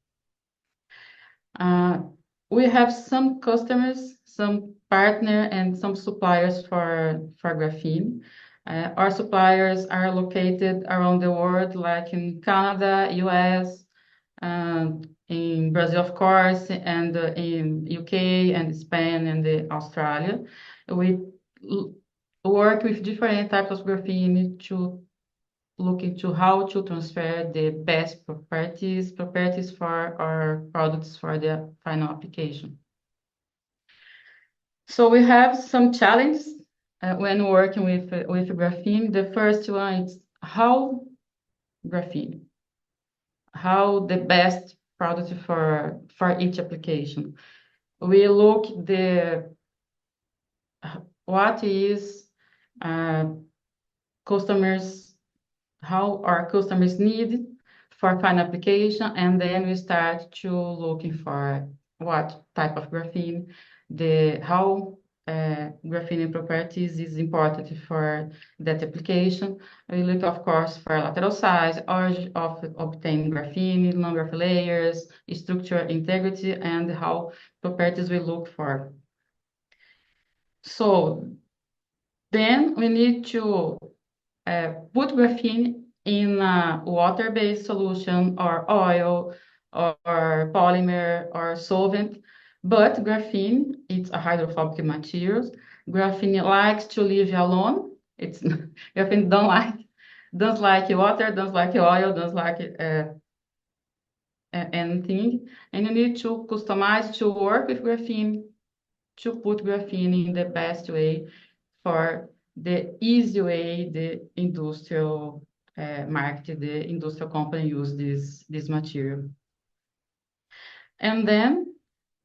We have some customers, some partners, and some suppliers for graphene. Our suppliers are located around the world, like in Canada, US, in Brazil, of course, and in UK and Spain and Australia. We work with different types of graphene to look into how to transfer the best properties for our products for the final application. So we have some challenges when working with graphene. The first one is how the best product for each application. We look what is how our customers need for final application, and then we start to looking for what type of graphene, how graphene properties is important for that application. We look, of course, for lateral size, origin of obtained graphene, number of layers, structural integrity, and how properties we look for. So then we need to put graphene in a water-based solution or oil or polymer or solvent. But graphene, it's a hydrophobic material. Graphene likes to live alone. Graphene doesn't like water, doesn't like oil, doesn't like anything. And you need to customize to work with graphene, to put graphene in the best way for the easy way the industrial market, the industrial company use this material. And then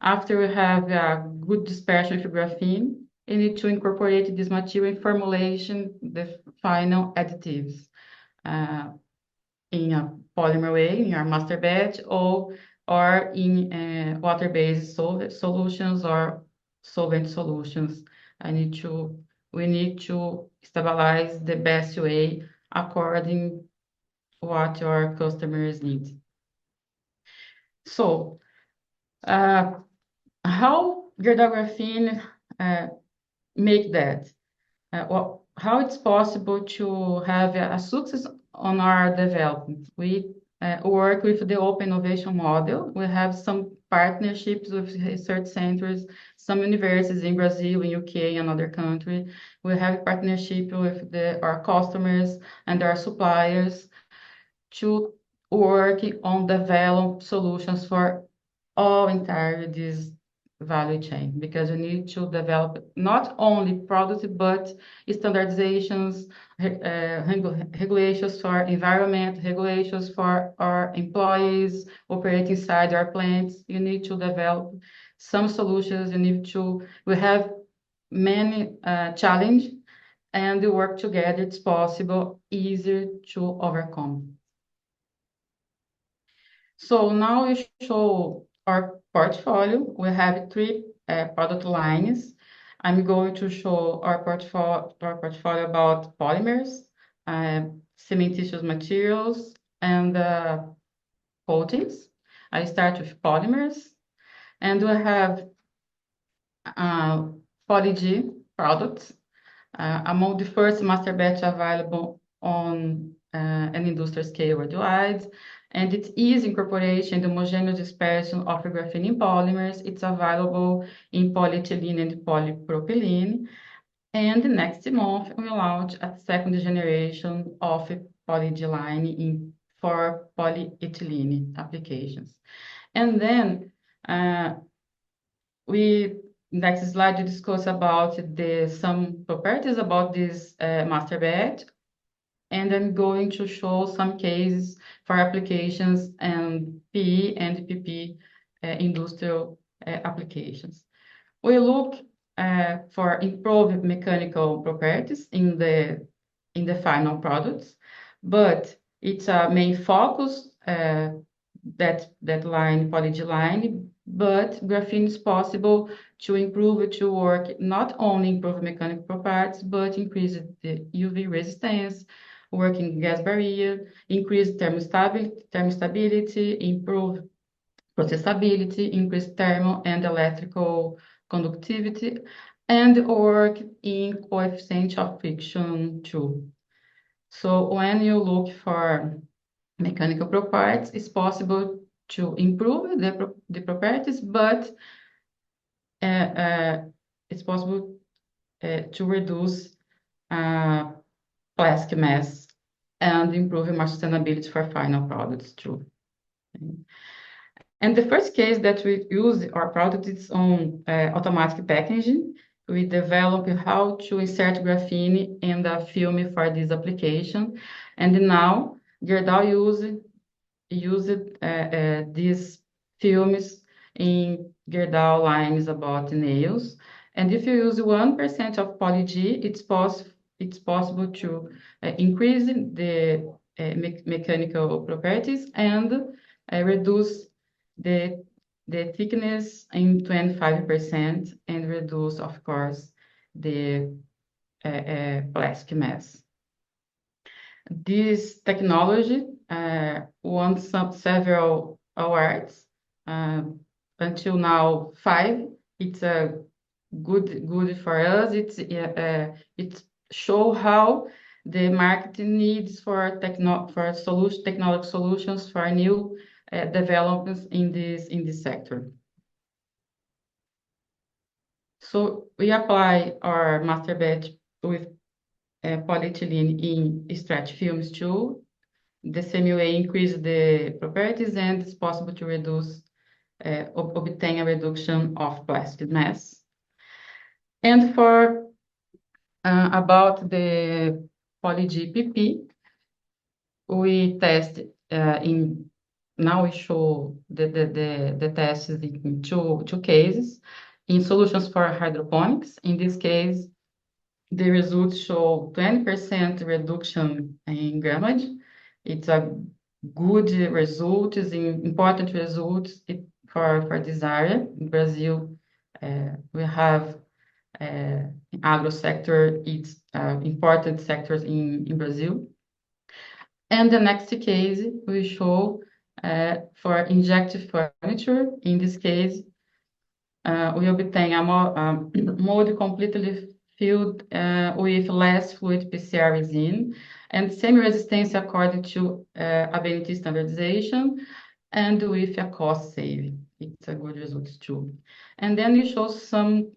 after we have a good dispersion with graphene, you need to incorporate this material in formulation, the final additives in a polymer way, in our master batch, or in water-based solutions or solvent solutions. We need to stabilize the best way according what our customers need. So, how Gerdau Graphene make that? how it's possible to have a success on our development. We work with the open innovation model. We have some partnerships with research centers, some universities in Brazil, in UK, and other countries. We have partnership with our customers and our suppliers to work on develop solutions for all entire this value chain, because you need to develop not only products but standardizations, regulations for environment, regulations for our employees operating inside our plants. You need to develop some solutions. We have many challenges, and we work together. It's possible, easier to overcome. So now we show our portfolio. We have three product lines. I'm going to show our portfolio about polymers, cementitious materials, and coatings. I start with polymers, and we have poly-G products, among the first master batch available on an industrial scale worldwide, and its easy incorporation, the homogeneous dispersion of graphene polymers. It's available in polyethylene and polypropylene. And next month, we launch a second generation of poly-G line for polyethylene applications. And then next slide, we discuss about some properties about this master batch. And I'm going to show some cases for applications and PE and PP industrial applications. We look for improved mechanical properties in the final products, but it's a main focus that line, poly-G line, but graphene is possible to improve, to work, not only improve mechanical properties, but increase the UV resistance, working gas barrier, increase thermostability, improve processability, increase thermal and electrical conductivity, and work in coefficient of friction too. So when you look for mechanical properties, it's possible to improve the properties, but it's possible to reduce plastic mass and improve more sustainability for final products too. And the first case that we use our product is on automatic packaging. We develop how to insert graphene in the film for this application. And now Gerdau used these films in Gerdau lines about nails. And if you use 1% of poly-G, it's possible to increase the mechanical properties and reduce the thickness in 25% and reduce, of course, the plastic mass. This technology won several awards. Until now, 5. It's a good for us. It show how the market needs for technology solutions for new developments in this sector. So we apply our master batch with polyethylene in stretch films too. The same way increase the properties, and it's possible to obtain a reduction of plastic mass. And for about the poly-G PP, we test now we show the tests in two cases. In solutions for hydroponics, in this case, the results show 20% reduction in grammage. It's a good result, is important results for this area. In Brazil, we have agro sector, it's important sectors in Brazil. And the next case we show for injective furniture. In this case, we obtain a mold completely filled with less fluid PCR resin and same resistance according to ability standardization and with a cost saving. It's a good result too. And then you show some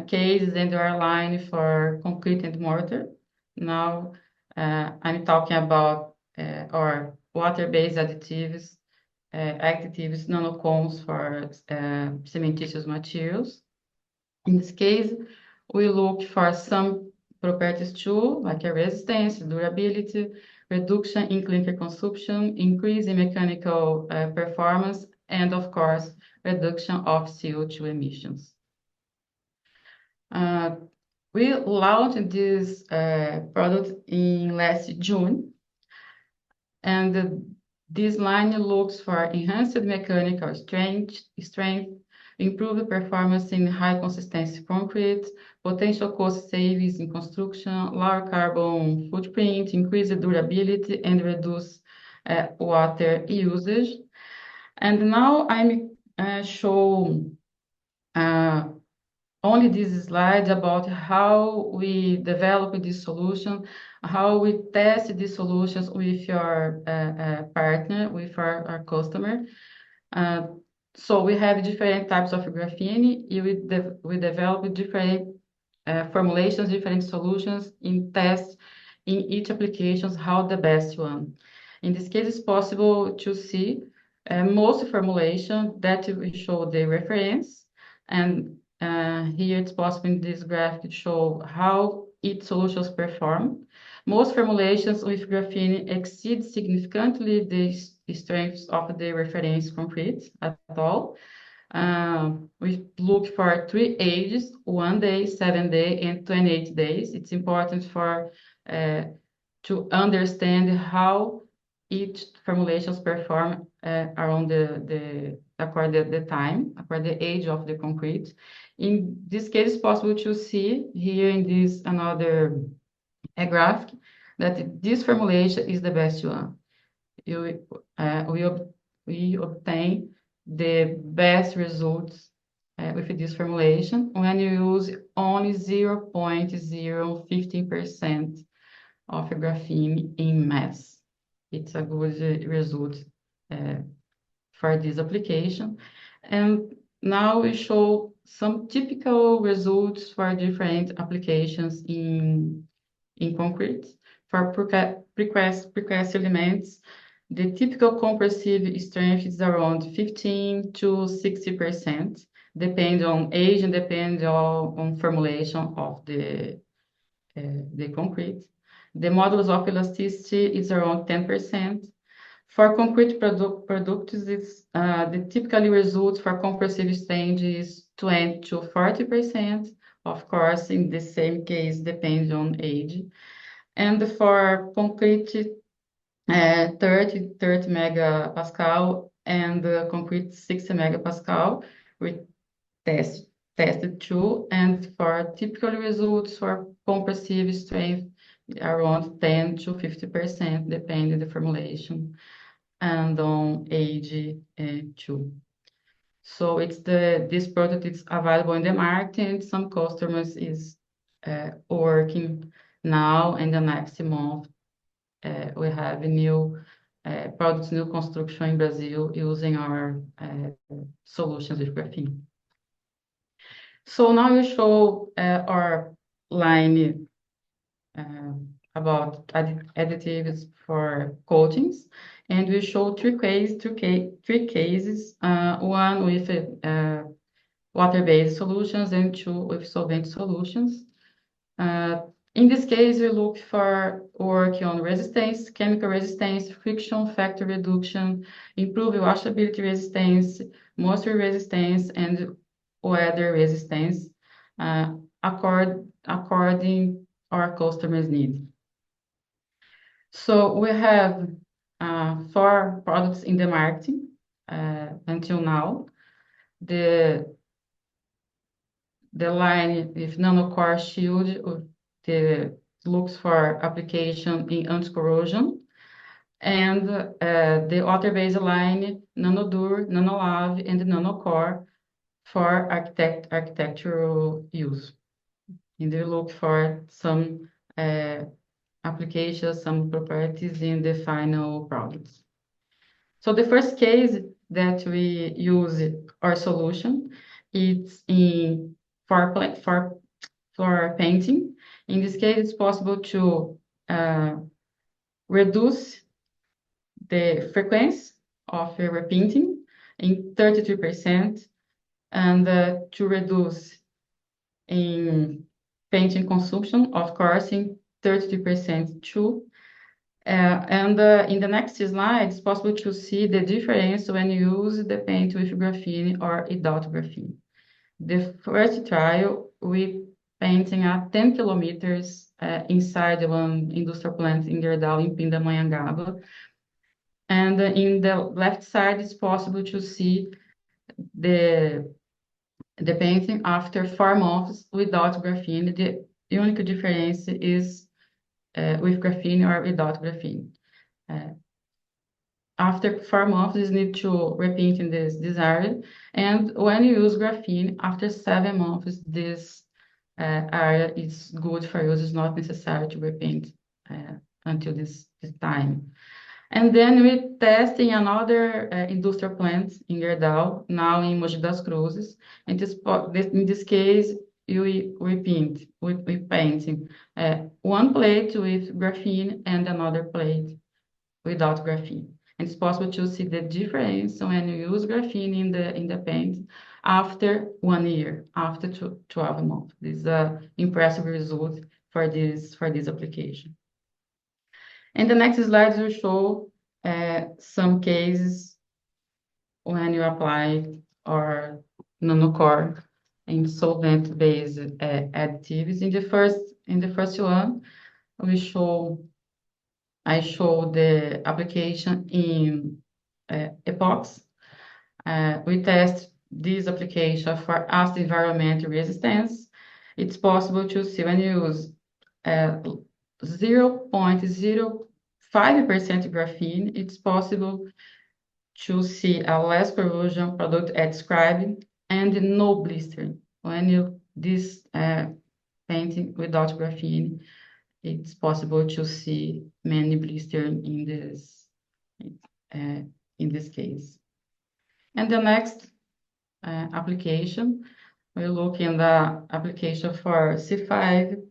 cases and our line for concrete and mortar. Now I'm talking about our water-based additives, nanocones for cementitious materials. In this case, we look for some properties too, like a resistance, durability, reduction in clinker consumption, increase in mechanical performance, and of course, reduction of CO2 emissions. We launched this product in last June, and this line looks for enhanced mechanical strength, improved performance in high consistency concrete, potential cost savings in construction, lower carbon footprint, increased durability, and reduce water usage. And now I'm showing only this slide about how we develop this solution, how we test these solutions with your partner, with our customer. So we have different types of graphene. We develop different formulations, different solutions in tests in each applications, how the best one. In this case, it's possible to see most formulation that we show the reference, and here it's possible in this graph to show how each solutions perform. Most formulations with graphene exceed significantly the strengths of the reference concrete at all. We look for 3 ages, 1 day, 7 days, and 28 days. It's important for to understand how each formulations perform around according the time, according the age of the concrete. In this case, it's possible to see here in this another graph that this formulation is the best one. We obtain the best results with this formulation when you use only 0.015% of graphene in mass. It's a good result for this application. And now we show some typical results for different applications in concrete. For precast elements, the typical compressive strength is around 15 to 60%, depending on age and depending on formulation of the concrete. The modulus of elasticity is around 10%. For concrete products, the typically results for compressive strength is 20 to 40%. Of course, in the same case, depends on age. And for concrete, 30 megapascal and concrete 60 megapascal, we tested too. And for typical results for compressive strength, around 10 to 50%, depending on the formulation and on age too. So this product is available in the market, and some customers is working now, and the next month we have new products, new construction in Brazil using our solutions with graphene. So now we show our line about additives for coatings, and we show three cases, one with water-based solutions and 2 with solvent solutions. In this case, we look for work on resistance, chemical resistance, friction factor reduction, improve washability resistance, moisture resistance, and weather resistance, according our customers' needs. So we have 4 products in the market until now. The line with NanoCore Shield looks for application in anti-corrosion, and the water-based line NanoDur, NanoLave, and NanoCore for architectural use. and they look for some applications, some properties in the final products. So the first case that we use our solution, it's in for painting. In this case, it's possible to reduce the frequency of repainting in 33%, and to reduce in painting consumption, of course, in 33% too. And in the next slide, it's possible to see the difference when you use the paint with graphene or without graphene. The first trial, we painting at 10 kilometers inside one industrial plant in Gerdau in Pindamonhangaba. And in the left side, it's possible to see the painting after 4 months without graphene. The unique difference is with graphene or without graphene. After 4 months, you need to repaint in this area. And when you use graphene, after 7 months, this area is good for use. It's not necessary to repaint until this time. And then we test in another industrial plant in Gerdau, now in Mogi das Cruzes. And in this case, we painting one plate with graphene and another plate without graphene. And it's possible to see the difference when you use graphene in the paint after 1 year, after 12 months. This is an impressive result for this application. And the next slides will show some cases when you apply our nanocore in solvent-based additives. In the first one, I show the application in epoxy. We test this application for acid environmental resistance. It's possible to see when you use 0.05% graphene, it's possible to see a less corrosion product at described and no blistering. When you this painting without graphene, it's possible to see many blistering in this case. And the next application, we look in the application for C5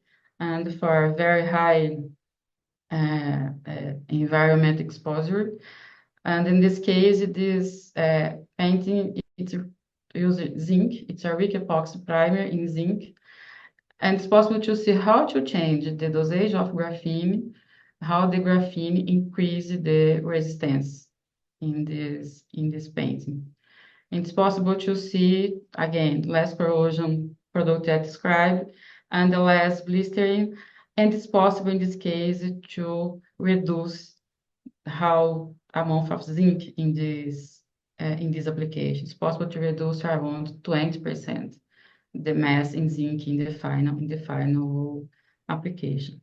and for very high environment exposure. And in this case, this painting, it uses zinc. It's a weak epoxy primer in zinc. And it's possible to see how to change the dosage of graphene, how the graphene increases the resistance in this painting. And it's possible to see, again, less corrosion product as described and less blistering. And it's possible in this case to reduce how amount of zinc in this application. It's possible to reduce around 20% the mass in zinc in the final application.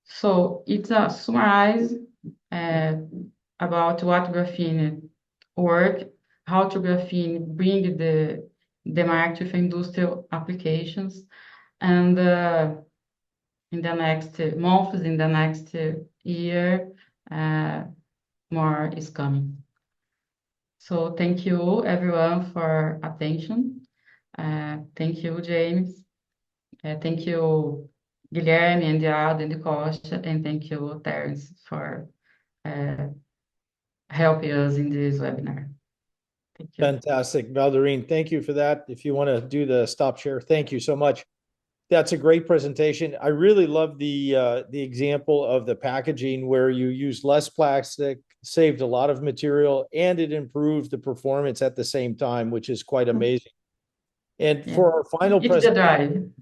So it's a summarize about what graphene work, how to graphene bring the market with industrial applications, and in the next months, in the next year, more is coming. So thank you everyone for attention. Thank you, James. Thank you, Guilherme and Diado and Costa, and thank you, Terence, for helping us in this webinar. Thank you. Fantastic, Valdirene. Thank you for that. If you want to do the stop share, thank you so much. That's a great presentation. I really love the example of the packaging where you used less plastic, saved a lot of material, and it improved the performance at the same time, which is quite amazing. And for our final presentation,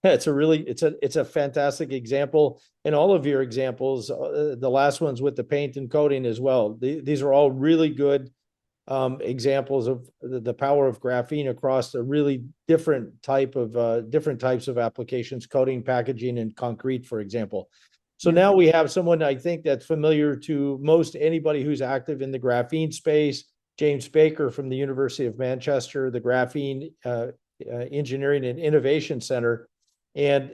it's a fantastic example, and all of your examples, the last ones with the paint and coating as well. These are all really good examples of the power of graphene across a really different types of applications, coating, packaging, and concrete, for example. So now we have someone I think that's familiar to most anybody who's active in the graphene space, James Baker from the University of Manchester, the graphene Engineering and Innovation Center. And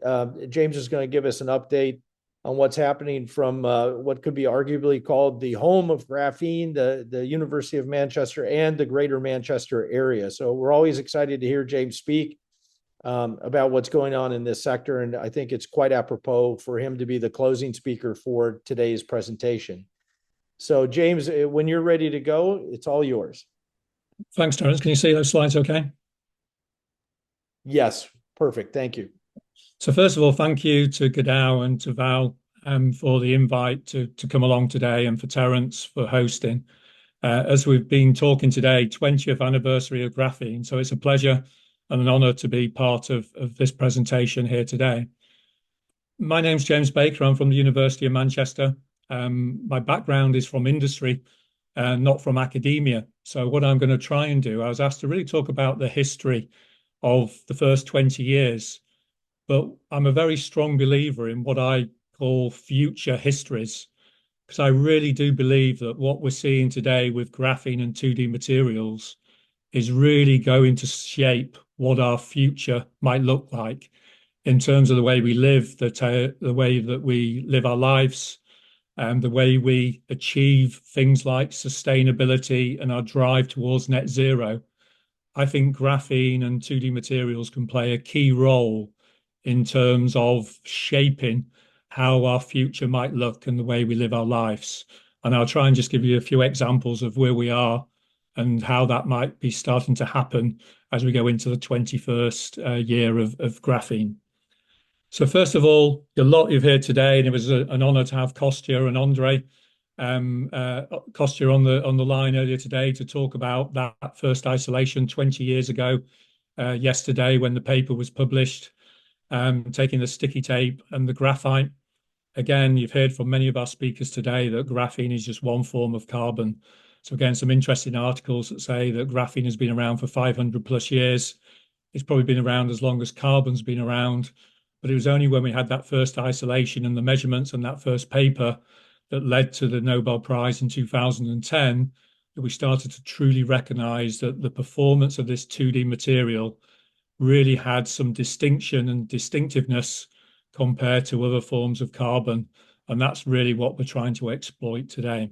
James is going to give us an update on what's happening from what could be arguably called the home of graphene, the University of Manchester and the greater Manchester area. So we're always excited to hear James speak about what's going on in this sector. And I think it's quite apropos for him to be the closing speaker for today's presentation. So James, when you're ready to go, it's all yours. Thanks, Terence. Can you see those slides okay? Yes, perfect. Thank you. So first of all, thank you to Gerdau and to Val for the invite to come along today, and for Terence for hosting. As we've been talking today, 20th anniversary of graphene. So it's a pleasure and an honor to be part of this presentation here today. My name's James Baker. I'm from the University of Manchester. My background is from industry, not from academia. So what I'm going to try and do, I was asked to really talk about the history of the first 20 years. But I'm a very strong believer in what I call future histories, because I really do believe that what we're seeing today with graphene and 2D materials is really going to shape what our future might look like in terms of the way we live, the way that we live our lives, and the way we achieve things like sustainability and our drive towards net zero. I think graphene and 2D materials can play a key role in terms of shaping how our future might look and the way we live our lives. And I'll try and just give you a few examples of where we are and how that might be starting to happen as we go into the 21st year of graphene. So first of all, a lot you've heard today, and it was an honor to have Kostya and Andre. Kostya on the line earlier today to talk about that first isolation 20 years ago, yesterday when the paper was published, taking the sticky tape and the graphite. Again, you've heard from many of our speakers today that graphene is just one form of carbon. So again, some interesting articles that say that graphene has been around for 500 plus years. It's probably been around as long as carbon's been around, but it was only when we had that first isolation and the measurements and that first paper that led to the Nobel Prize in 2010 that we started to truly recognize that the performance of this 2D material really had some distinction and distinctiveness compared to other forms of carbon. And that's really what we're trying to exploit today.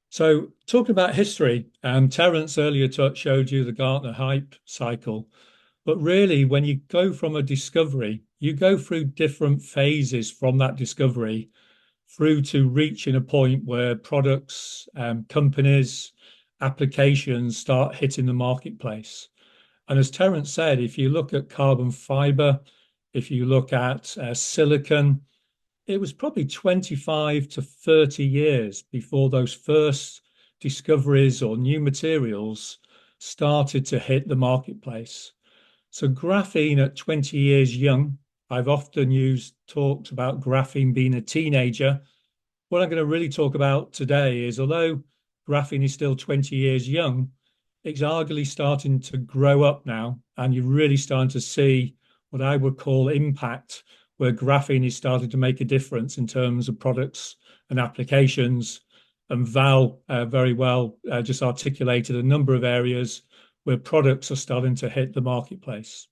So talking about history, Terence earlier showed you the Gartner hype cycle. But really, when you go from a discovery, you go through different phases from that discovery through to reaching a point where products, companies, applications start hitting the marketplace. And as Terence said, if you look at carbon fiber, if you look at silicon, it was probably 25 to 30 years before those first discoveries or new materials started to hit the marketplace. So graphene at 20 years young, I've often talked about graphene being a teenager. What I'm going to really talk about today is, although graphene is still 20 years young, it's arguably starting to grow up now, and you're really starting to see what I would call impact, where graphene is starting to make a difference in terms of products and applications. And Val very well just articulated a number of areas where products are starting to hit the marketplace.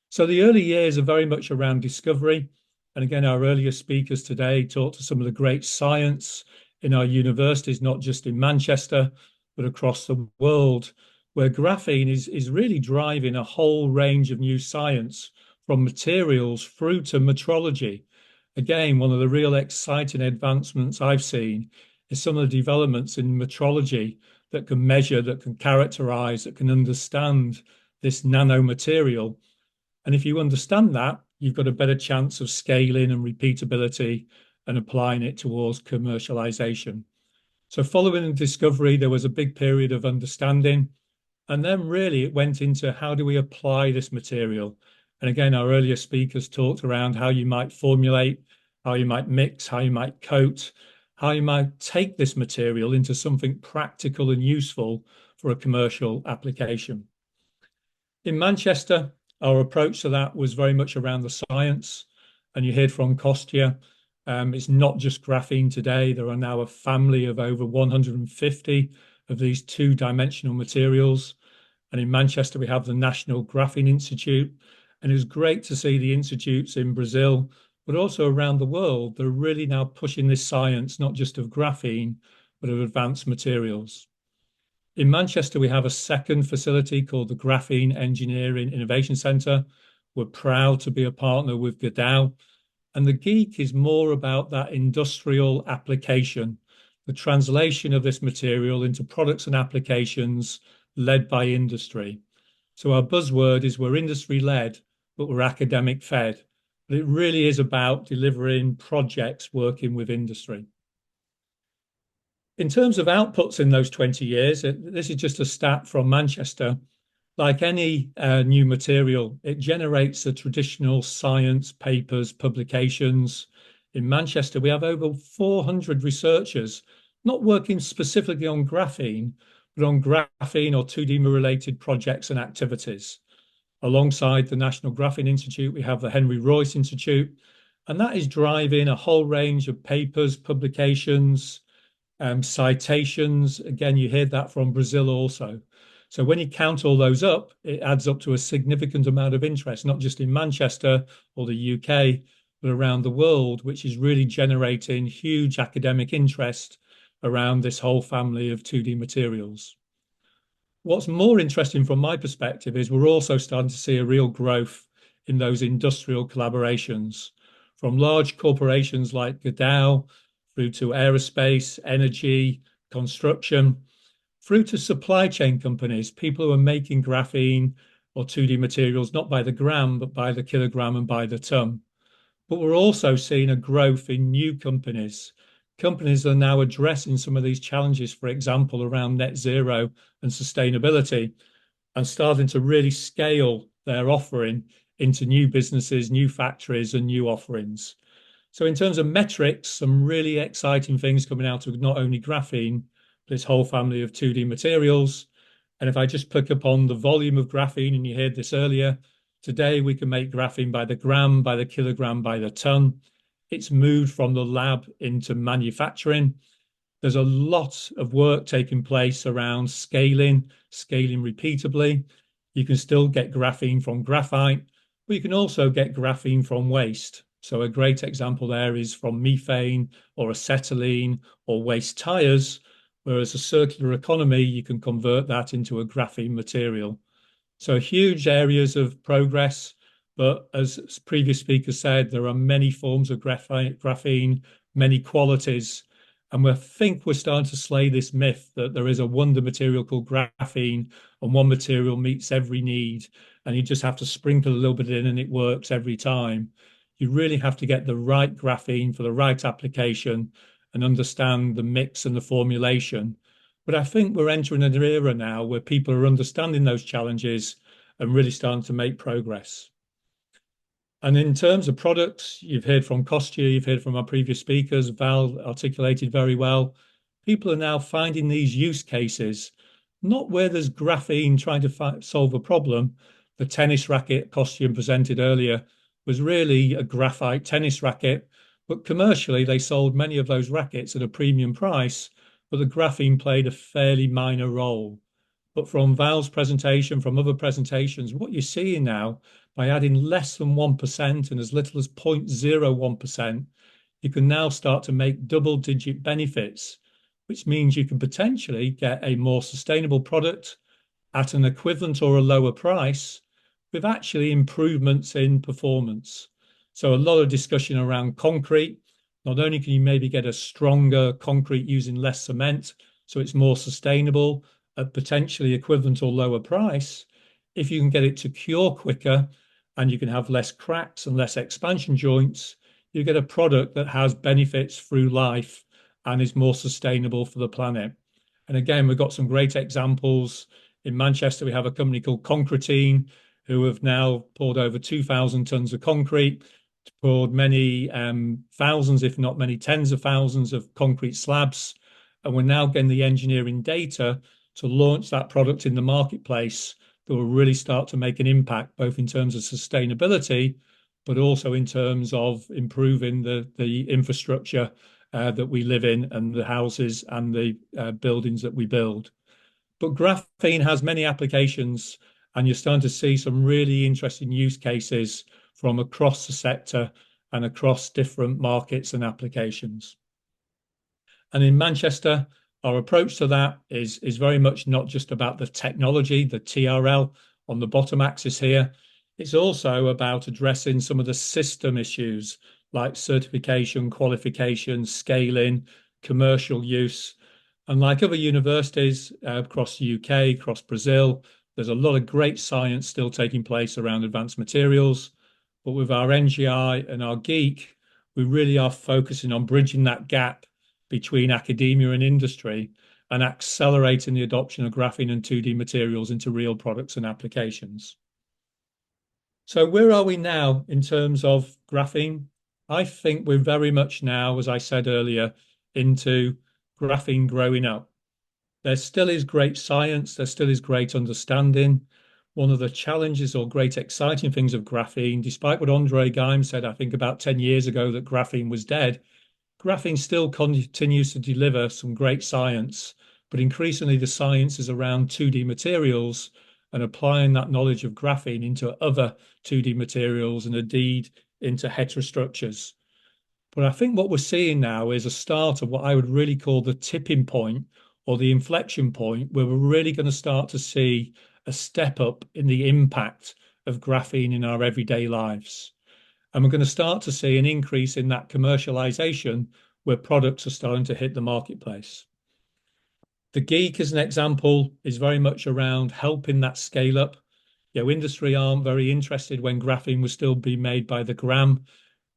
So the early years are very much around discovery. And again, our earlier speakers today talked to some of the great science in our universities, not just in Manchester, but across the world, where graphene is really driving a whole range of new science, from materials through to metrology. Again, one of the real exciting advancements I've seen is some of the developments in metrology that can measure, that can characterize, that can understand this nanomaterial. And if you understand that, you've got a better chance of scaling and repeatability and applying it towards commercialization. So following the discovery, there was a big period of understanding. And then really it went into how do we apply this material? And again, our earlier speakers talked around how you might formulate, how you might mix, how you might coat, how you might take this material into something practical and useful for a commercial application. In Manchester, our approach to that was very much around the science. And you heard from Kostya, it's not just graphene today. There are now a family of over 150 of these two-dimensional materials. And in Manchester, we have the National Graphene Institute. And it was great to see the institutes in Brazil, but also around the world. They're really now pushing this science, not just of graphene, but of advanced materials. In Manchester, we have a second facility called the Graphene Engineering Innovation Centre. We're proud to be a partner with Gerdau. And the geek is more about that industrial application, the translation of this material into products and applications led by industry. So our buzzword is we're industry led, but we're academic fed. But it really is about delivering projects working with industry. In terms of outputs in those 20 years, this is just a stat from Manchester. Like any new material, it generates the traditional science papers, publications. In Manchester, we have over 400 researchers, not working specifically on graphene, but on graphene or 2D related projects and activities. Alongside the National Graphene Institute, we have the Henry Royce Institute, and that is driving a whole range of papers, publications, citations. Again, you heard that from Brazil also. So when you count all those up, it adds up to a significant amount of interest, not just in Manchester or the UK, but around the world, which is really generating huge academic interest around this whole family of 2D materials. What's more interesting from my perspective is we're also starting to see a real growth in those industrial collaborations from large corporations like Gerdau through to aerospace, energy, construction, through to supply chain companies, people who are making graphene or 2D materials, not by the gram, but by the kilogram and by the ton. But we're also seeing a growth in new companies. Companies are now addressing some of these challenges, for example, around net zero and sustainability, and starting to really scale their offering into new businesses, new factories, and new offerings. So in terms of metrics, some really exciting things coming out of not only graphene, but this whole family of 2D materials. And if I just pick up on the volume of graphene, and you heard this earlier, today we can make graphene by the gram, by the kilogram, by the ton. It's moved from the lab into manufacturing. There's a lot of work taking place around scaling repeatably. You can still get graphene from graphite, but you can also get graphene from waste. So a great example there is from methane or acetylene or waste tires, whereas a circular economy, you can convert that into a graphene material. So huge areas of progress, but as previous speakers said, there are many forms of graphene, many qualities, and we think we're starting to slay this myth that there is a wonder material called graphene and one material meets every need, and you just have to sprinkle a little bit in and it works every time. You really have to get the right graphene for the right application and understand the mix and the formulation. But I think we're entering an era now where people are understanding those challenges and really starting to make progress. And in terms of products, you've heard from Kostya, you've heard from our previous speakers, Val articulated very well. People are now finding these use cases, not where there's graphene trying to solve a problem. The tennis racket Kostya presented earlier was really a graphite tennis racket, but commercially they sold many of those rackets at a premium price, but the graphene played a fairly minor role. But from Val's presentation, from other presentations, what you're seeing now, by adding less than 1% and as little as 0.01%, you can now start to make double-digit benefits, which means you can potentially get a more sustainable product at an equivalent or a lower price with actually improvements in performance. So a lot of discussion around concrete. Not only can you maybe get a stronger concrete using less cement, so it's more sustainable at potentially equivalent or lower price, if you can get it to cure quicker and you can have less cracks and less expansion joints, you get a product that has benefits through life and is more sustainable for the planet. And again, we've got some great examples. In Manchester, we have a company called Concretine, who have now poured over 2,000 tons of concrete, poured many thousands, if not many tens of thousands of concrete slabs. And we're now getting the engineering data to launch that product in the marketplace that will really start to make an impact, both in terms of sustainability, but also in terms of improving the infrastructure that we live in and the houses and the buildings that we build. But graphene has many applications, and you're starting to see some really interesting use cases from across the sector and across different markets and applications. And in Manchester, our approach to that is very much not just about the technology, the TRL on the bottom axis here. It's also about addressing some of the system issues like certification, qualification, scaling, commercial use. And like other universities across the UK, across Brazil, there's a lot of great science still taking place around advanced materials. But with our NGI and our GEEK, we really are focusing on bridging that gap between academia and industry and accelerating the adoption of graphene and 2D materials into real products and applications. So where are we now in terms of graphene? I think we're very much now, as I said earlier, into graphene growing up. There still is great science, there still is great understanding. One of the challenges or great exciting things of graphene, despite what Andre Geim said, I think about 10 years ago, that graphene was dead, graphene still continues to deliver some great science, but increasingly the science is around 2D materials and applying that knowledge of graphene into other 2D materials and indeed into heterostructures. But I think what we're seeing now is a start of what I would really call the tipping point or the inflection point, where we're really going to start to see a step up in the impact of graphene in our everyday lives. And we're going to start to see an increase in that commercialization where products are starting to hit the marketplace. The GEEK, as an example, is very much around helping that scale up. Industry aren't very interested when graphene was still being made by the gram.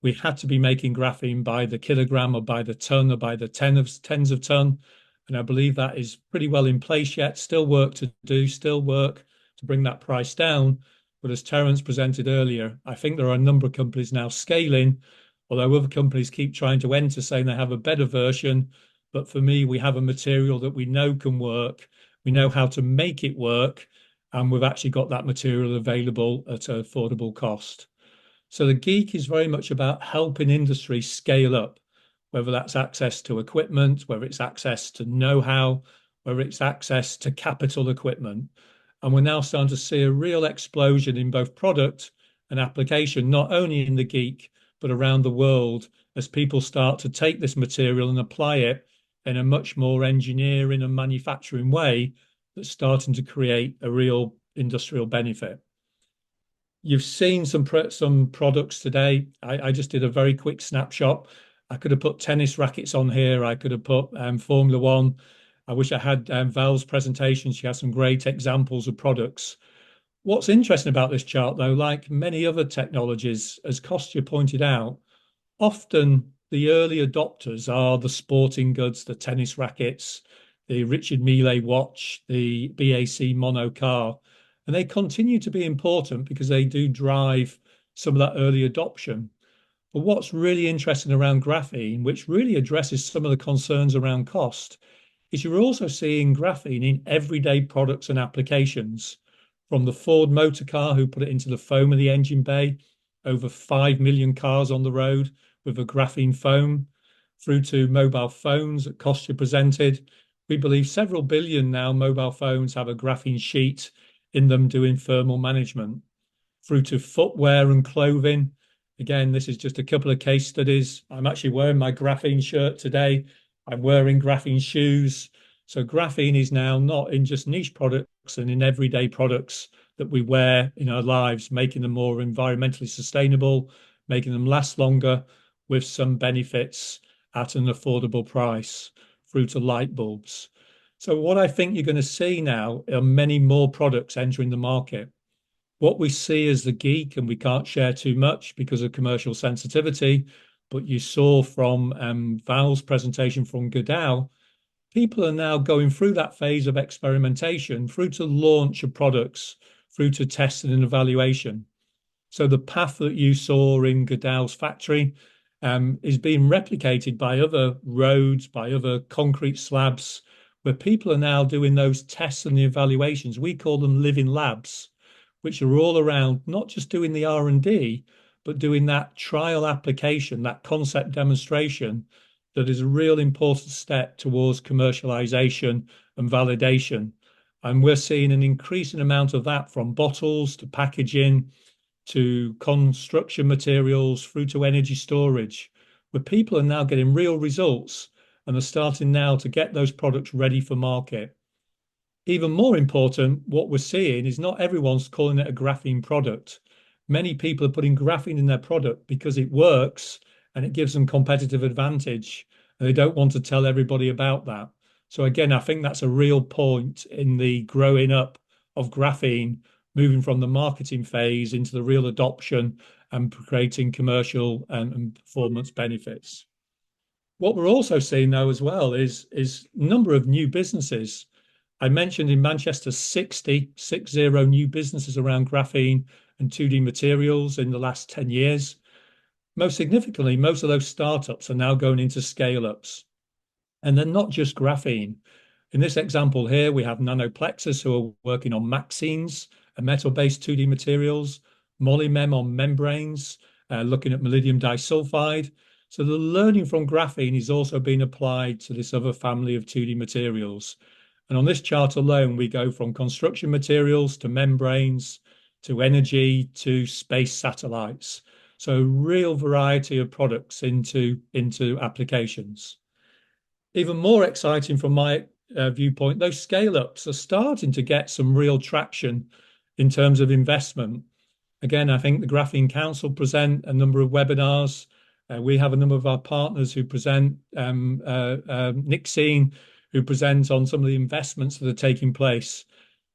We had to be making graphene by the kilogram or by the ton or by the tens of ton. And I believe that is pretty well in place yet. Still work to do, still work to bring that price down. But as Terence presented earlier, I think there are a number of companies now scaling, although other companies keep trying to enter saying they have a better version. But for me, we have a material that we know can work. We know how to make it work. And we've actually got that material available at an affordable cost. So the GEEK is very much about helping industry scale up, whether that's access to equipment, whether it's access to know-how, whether it's access to capital equipment. And we're now starting to see a real explosion in both product and application, not only in the GEEK, but around the world, as people start to take this material and apply it in a much more engineering and manufacturing way that's starting to create a real industrial benefit. You've seen some products today. I just did a very quick snapshot. I could have put tennis rackets on here. I could have put Formula One. I wish I had Val's presentation. She has some great examples of products. What's interesting about this chart, though, like many other technologies, as Kostya pointed out, often the early adopters are the sporting goods, the tennis rackets, the Richard Mille watch, the BAC mono car. And they continue to be important because they do drive some of that early adoption. But what's really interesting around graphene, which really addresses some of the concerns around cost, is you're also seeing graphene in everyday products and applications, from the Ford motor car who put it into the foam of the engine bay, over 5 million cars on the road with a graphene foam, through to mobile phones that Kostya presented. We believe several billion now mobile phones have a graphene sheet in them doing thermal management, through to footwear and clothing. Again, this is just a couple of case studies. I'm actually wearing my graphene shirt today. I'm wearing graphene shoes. So graphene is now not in just niche products and in everyday products that we wear in our lives, making them more environmentally sustainable, making them last longer with some benefits at an affordable price, through to light bulbs. So what I think you're going to see now are many more products entering the market. What we see as the GEEK, and we can't share too much because of commercial sensitivity, but you saw from Val's presentation from Gerdau, people are now going through that phase of experimentation, through to launch of products, through to testing and evaluation. So the path that you saw in Gerdau's factory is being replicated by other roads, by other concrete slabs, where people are now doing those tests and the evaluations. We call them living labs, which are all around not just doing the R&D, but doing that trial application, that concept demonstration, that is a real important step towards commercialization and validation. And we're seeing an increasing amount of that from bottles to packaging to construction materials through to energy storage, where people are now getting real results and are starting now to get those products ready for market. Even more important, what we're seeing is not everyone's calling it a graphene product. Many people are putting graphene in their product because it works and it gives them competitive advantage, and they don't want to tell everybody about that. So again, I think that's a real point in the growing up of graphene, moving from the marketing phase into the real adoption and creating commercial and performance benefits. What we're also seeing though as well is number of new businesses. I mentioned in Manchester 60 new businesses around graphene and 2D materials in the last 10 years. Most significantly, most of those startups are now going into scale-ups. And they're not just graphene. In this example here, we have Nanoplexus who are working on Maxenes, a metal-based 2D materials, Molymem on membranes, looking at molybdenum disulfide. So the learning from graphene is also being applied to this other family of 2D materials. And on this chart alone, we go from construction materials to membranes, to energy, to space satellites. So real variety of products into applications. Even more exciting from my viewpoint, those scale-ups are starting to get some real traction in terms of investment. Again, I think the Graphene Council present a number of webinars. We have a number of our partners who present, Nixine, who presents on some of the investments that are taking place.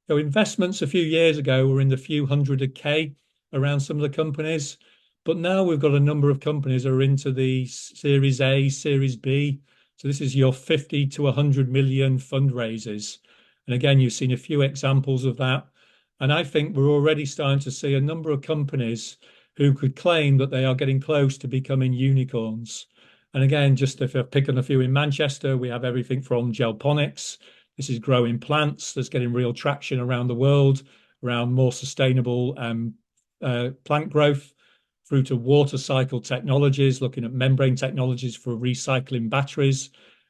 So investments a few years ago were in the few hundred of K around some of the companies, but now we've got a number of companies that are into the Series A, Series B. So this is your 50 to 100 million fundraisers. And again, you've seen a few examples of that. And I think we're already starting to see a number of companies who could claim that they are getting close to becoming unicorns. And again, just if I pick on a few in Manchester, we have everything from gelponics. This is growing plants that's getting real traction around the world, around more sustainable plant growth, through to water cycle technologies, looking at membrane technologies for recycling batteries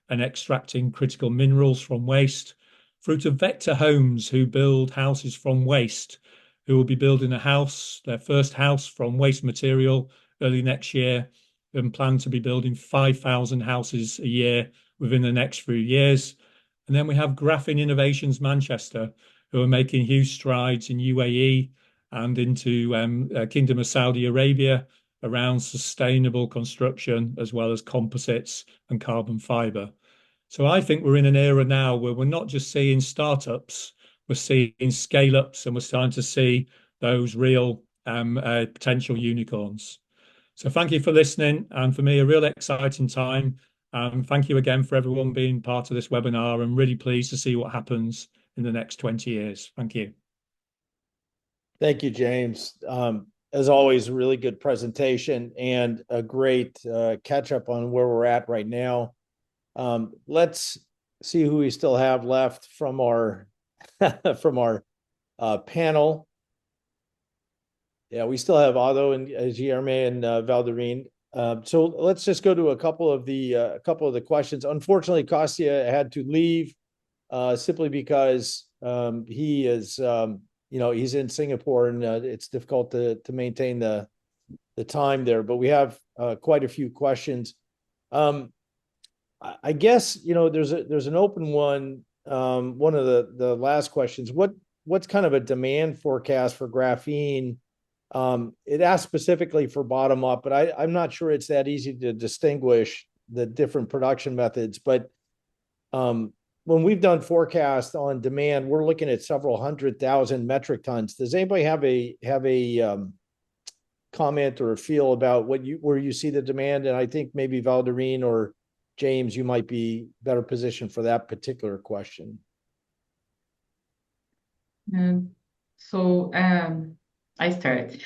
and extracting critical minerals from waste, through to Vector Homes, who build houses from waste, who will be building a house, their first house from waste material early next year, and plan to be building 5,000 houses a year within the next few years. And then we have Graphene Innovations Manchester, who are making huge strides in UAE and into Kingdom of Saudi Arabia around sustainable construction, as well as composites and carbon fiber. So I think we're in an era now where we're not just seeing startups, we're seeing scale-ups, and we're starting to see those real potential unicorns. So thank you for listening, and for me, a real exciting time. Thank you again for everyone being part of this webinar. I'm really pleased to see what happens in the next 20 years. Thank you. Thank you, James. As always, a really good presentation and a great catch up on where we're at right now. Let's see who we still have left from our panel. Yeah, we still have Otto and Guilherme and Valdirine. So let's just go to a couple of the questions. Unfortunately, Kostya had to leave simply because he is he's in Singapore, and it's difficult to maintain the time there. But we have quite a few questions. I guess there's an open one. One of the last questions. What's kind of a demand forecast for graphene? It asks specifically for bottom up, but I'm not sure it's that easy to distinguish the different production methods. But when we've done forecasts on demand, we're looking at several 100,000 metric tons. Does anybody have a comment or a feel about where you see the demand? And I think maybe Valdirine or James, you might be better positioned for that particular question. I start.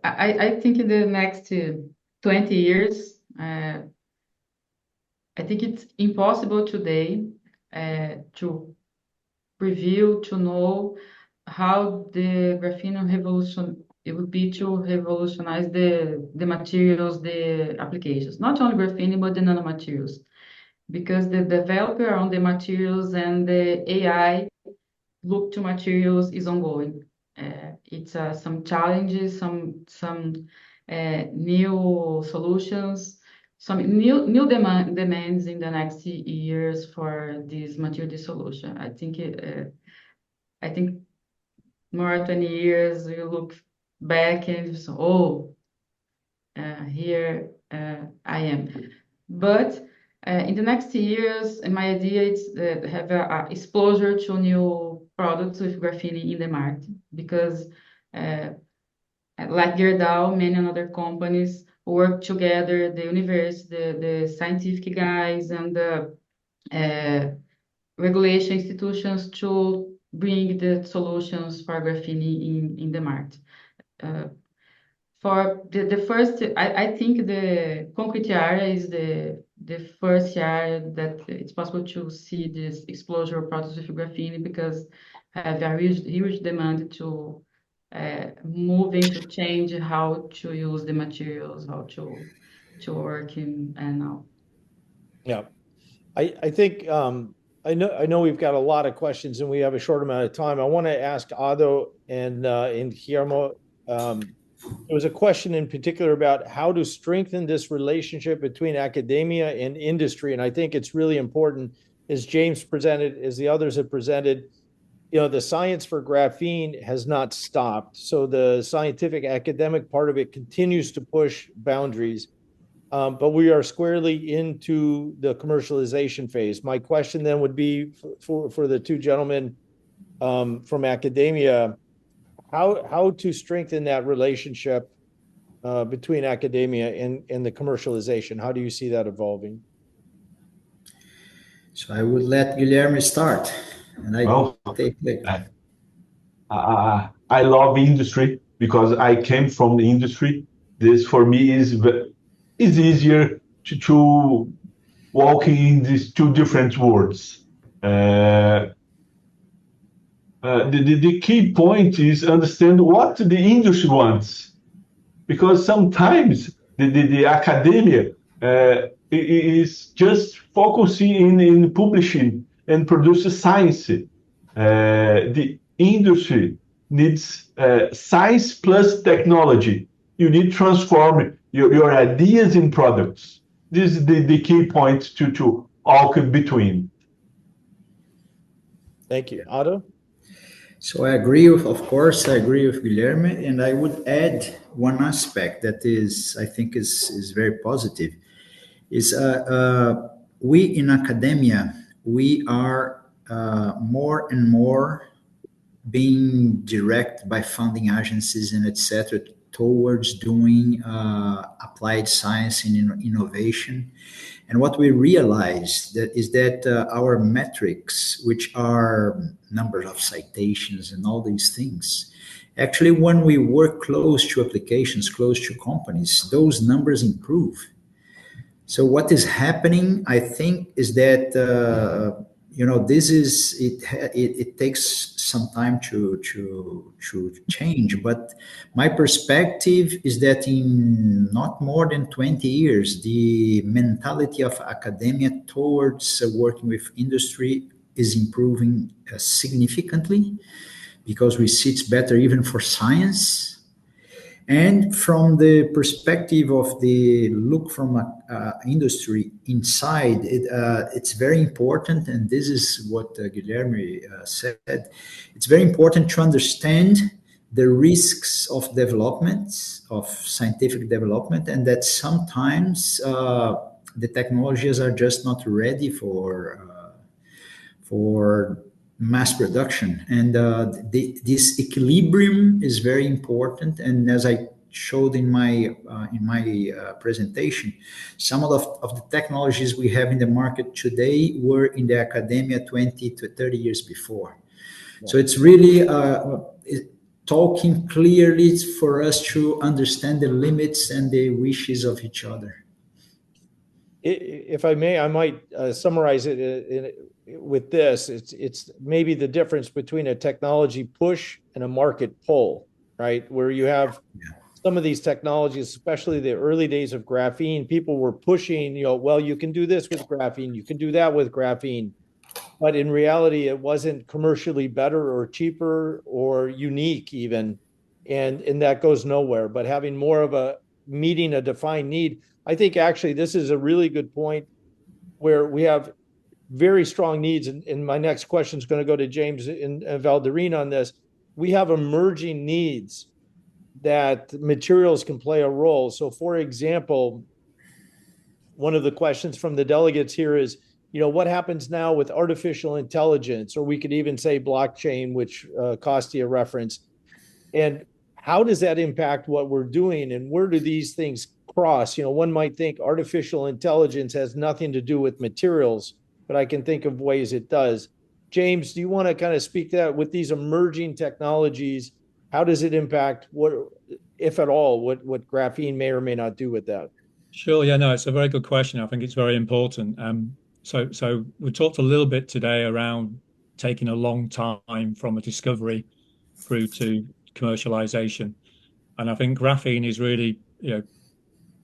I think in the next 20 years, I think it's impossible today to review, to know how the graphene revolution, it would be to revolutionize the materials, the applications, not only graphene, but the nanomaterials. because the developer on the materials and the AI look to materials is ongoing. It's some challenges, some new solutions, some new demands in the next years for this material solution. I think more than 20 years, you look back and you say, oh, here I am. But in the next years, my idea is to have a exposure to new products with graphene in the market, because like Gerdau, many other companies work together, the university, the scientific guys, and the regulation institutions to bring the solutions for graphene in the market. For the first, I think the concrete area is the first area that it's possible to see this explosion of products with graphene, because have a huge demand to moving to change how to use the materials, how to work and now. Yeah, I think I know we've got a lot of questions and we have a short amount of time. I want to ask Ado and Guillermo. There was a question in particular about how to strengthen this relationship between academia and industry, and I think it's really important, as James presented, as the others have presented. The science for graphene has not stopped, so the scientific academic part of it continues to push boundaries. But we are squarely into the commercialization phase. My question then would be for the two gentlemen from academia, how to strengthen that relationship between academia and the commercialization. How do you see that evolving? So I would let Guilherme start, and I Well, take later. I love industry because I came from the industry. This for me is easier to walk in these two different worlds. The key point is understand what the industry wants, because sometimes the academia is just focusing in publishing and produce science. The industry needs science plus technology. You need to transform your ideas in products. This is the key point to walk between. Thank you. Ado? So I agree with, of course, I agree with Guilherme, and I would add one aspect that I think is very positive, is we in academia, we are more and more being directed by funding agencies and etc. towards doing applied science and innovation. And what we realized is that our metrics, which are numbers of citations and all these things, actually, when we work close to applications, close to companies, those numbers improve. So what is happening, I think, is that this is it takes some time to change, but my perspective is that in not more than 20 years, the mentality of academia towards working with industry is improving significantly, because we see it's better even for science. And from the perspective of the look from industry inside, it's very important, and this is what Guilherme said, it's very important to understand the risks of development, of scientific development, and that sometimes the technologies are just not ready for mass production, and this equilibrium is very important. And as I showed in my presentation, some of the technologies we have in the market today were in the academia 20 to 30 years before. Yeah. So it's really talking clearly for us to understand the limits and the wishes of each other. If I may, I might summarize it with this. It's maybe the difference between a technology push and a market pull, right? Where you have some of these technologies, especially the early days of graphene, people were pushing, well, you can do this with graphene, you can do that with graphene. But in reality, it wasn't commercially better or cheaper or unique even. And that goes nowhere. But having more of a meeting a defined need, I think actually this is a really good point where we have very strong needs. And my next question is going to go to James and Valdirene on this. We have emerging needs that materials can play a role. So, for example, one of the questions from the delegates here is, what happens now with artificial intelligence, or we could even say blockchain, which Kostya referenced, and how does that impact what we're doing, and where do these things cross? One might think artificial intelligence has nothing to do with materials, but I can think of ways it does. James, do you want to kind of speak to that with these emerging technologies? How does it impact what, if at all, what graphene may or may not do with that? Sure, yeah, no, it's a very good question. I think it's very important. So we talked a little bit today around taking a long time from a discovery through to commercialization. And I think graphene is really,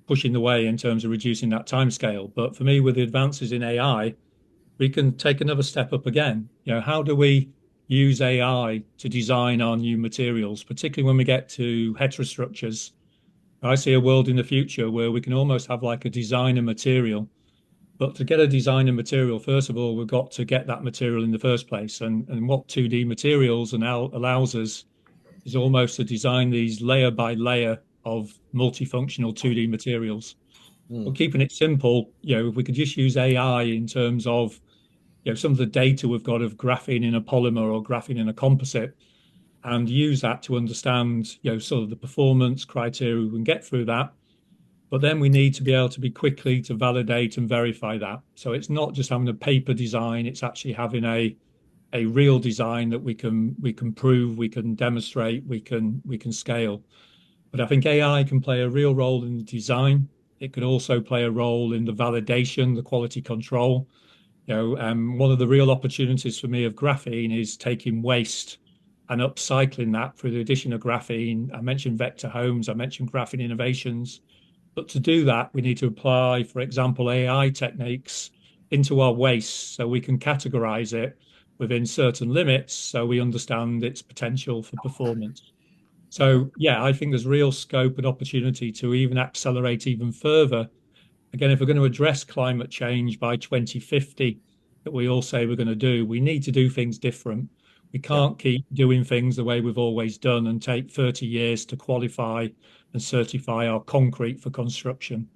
pushing the way in terms of reducing that time scale. But for me, with the advances in AI, we can take another step up again. How do we use AI to design our new materials, particularly when we get to heterostructures? I see a world in the future where we can almost have like a designer material. But to get a designer material, first of all, we've got to get that material in the first place. And what 2D materials allows us is almost to design these layer by layer of multifunctional 2D materials. But keeping it simple, if we could just use AI in terms of some of the data we've got of graphene in a polymer or graphene in a composite, and use that to understand, sort of the performance criteria we can get through that. But then we need to be able to be quickly to validate and verify that. So it's not just having a paper design; it's actually having a real design that we can prove, we can demonstrate, we can scale. But I think AI can play a real role in the design. It could also play a role in the validation, the quality control. One of the real opportunities for me of graphene is taking waste and upcycling that through the addition of graphene. I mentioned vector homes, I mentioned graphene innovations. But to do that, we need to apply, for example, AI techniques into our waste so we can categorize it within certain limits so we understand its potential for performance. So, yeah, I think there's real scope and opportunity to even accelerate even further. Again, if we're going to address climate change by 2050, that we all say we're going to do, we need to do things different. We can't keep doing things the way we've always done and take 30 years to qualify and certify our concrete for construction.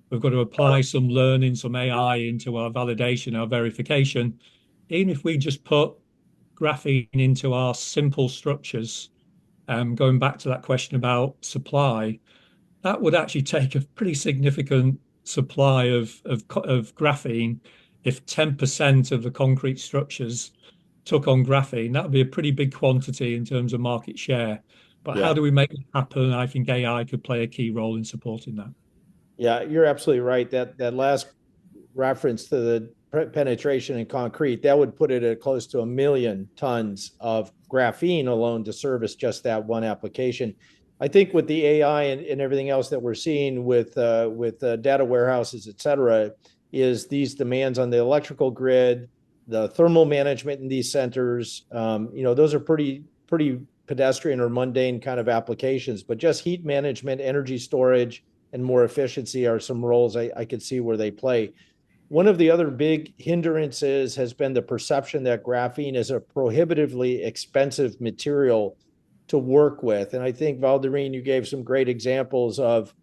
We've got to apply some learning, some AI into our validation, our verification. Even if we just put graphene into our simple structures, going back to that question about supply, that would actually take a pretty significant supply of graphene. If 10% of the concrete structures took on graphene, that would be a pretty big quantity in terms of market share. But how do we make it happen? I think AI could play a key role in supporting that. Yeah, you're absolutely right. That last reference to the penetration in concrete, that would put it at close to 1 million tons of graphene alone to service just that one application. I think with the AI and everything else that we're seeing with data warehouses, et cetera, is these demands on the electrical grid, the thermal management in these centers. Those are pretty pedestrian or mundane kind of applications, but just heat management, energy storage, and more efficiency are some roles I could see where they play. One of the other big hindrances has been the perception that graphene is a prohibitively expensive material to work with. And I think, Valdirene, you gave some great examples of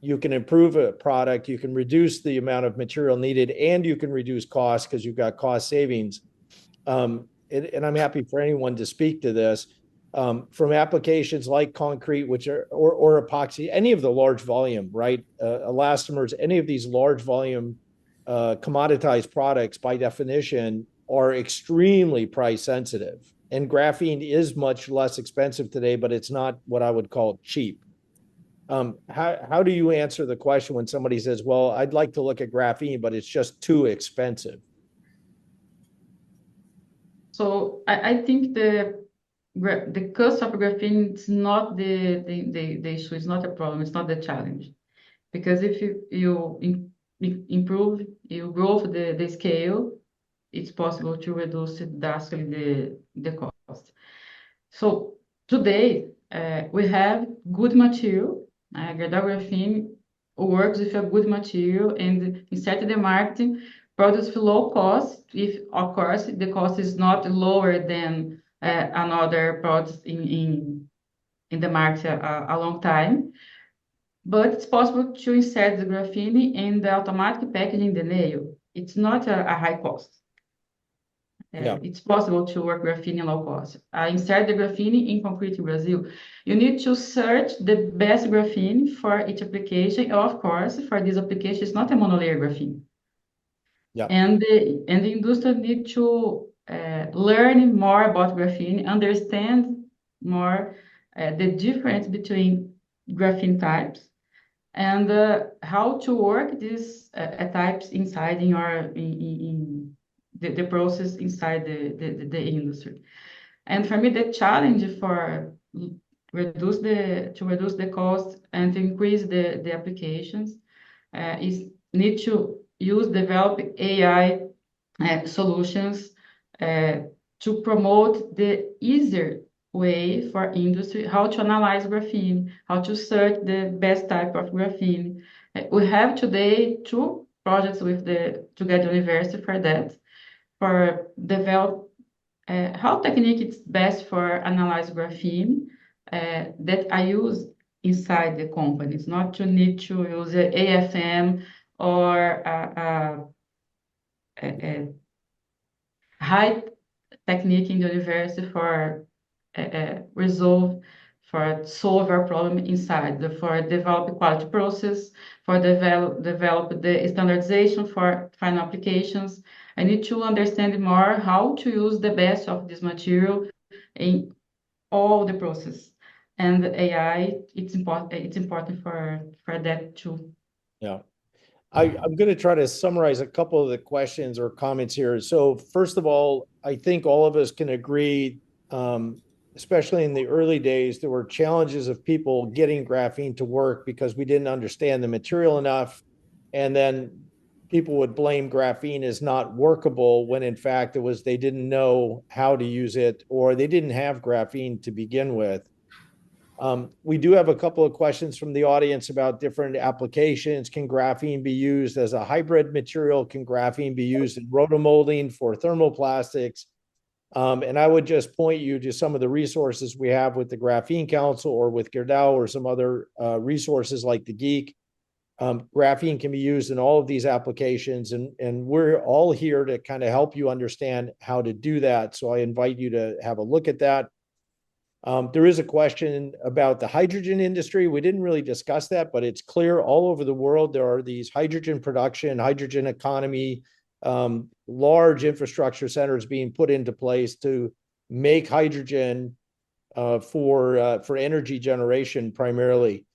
you can improve a product, you can reduce the amount of material needed, and you can reduce costs because you've got cost savings. And I'm happy for anyone to speak to this. From applications like concrete, which are or epoxy, any of the large volume, right? Elastomers, any of these large volume commoditized products, by definition, are extremely price sensitive. And graphene is much less expensive today, but it's not what I would call cheap. How do you answer the question when somebody says, "Well, I'd like to look at graphene, but it's just too expensive"? So I think the cost of graphene is not the issue, it's not a problem, it's not the challenge. Because if you improve, you grow the scale, it's possible to reduce drastically the cost. So today, we have good material. Gerdau graphene works with a good material and inside the marketing products with low cost. If of course the cost is not lower than another product in the market a long time, but it's possible to insert the graphene in the automatic packaging the nail. It's not a high cost. Yeah. It's possible to work graphene low cost. Insert the graphene in concrete in Brazil. You need to search the best graphene for each application. Of course, for this application, it's not a monolayer graphene. Yeah. And the industry need to learn more about graphene, understand more the difference between graphene types, and how to work these types inside in the process inside the industry. And for me, the challenge for reduce the cost and to increase the applications is need to develop AI solutions to promote the easier way for industry, how to analyze graphene, how to search the best type of graphene. We have today 2 projects with the Together University for that, for develop how technique is best for analyze graphene that I use inside the companies, not to need to use AFM or a high technique in the university for solve our problem inside, for develop quality process, for develop the standardization for final applications. I need to understand more how to use the best of this material in all the process. And AI, it's important for that too. Yeah. I'm going to try to summarize a couple of the questions or comments here. So first of all, I think all of us can agree, especially in the early days, there were challenges of people getting graphene to work because we didn't understand the material enough. And then people would blame graphene as not workable when in fact it was they didn't know how to use it or they didn't have graphene to begin with. We do have a couple of questions from the audience about different applications. Can graphene be used as a hybrid material? Can graphene be used in rotomolding for thermoplastics? And I would just point you to some of the resources we have with the Graphene Council or with Gerdau or some other resources like the Geek. Graphene can be used in all of these applications, and we're all here to kind of help you understand how to do that. So I invite you to have a look at that. There is a question about the hydrogen industry. We didn't really discuss that, but it's clear all over the world there are these hydrogen production, hydrogen economy, large infrastructure centers being put into place to make hydrogen for energy generation primarily.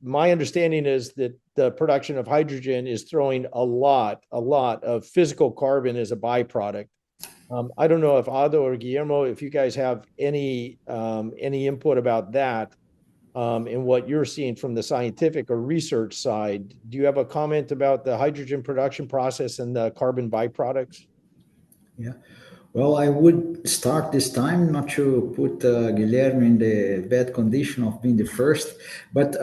My understanding is that the production of hydrogen is throwing a lot of physical carbon as a byproduct. I don't know if Ado or Guillermo, if you guys have any input about that and what you're seeing from the scientific or research side. Do you have a comment about the hydrogen production process and the carbon byproducts? Yeah. Well, I would start this time not to put Guillermo in the bad condition of being the first, but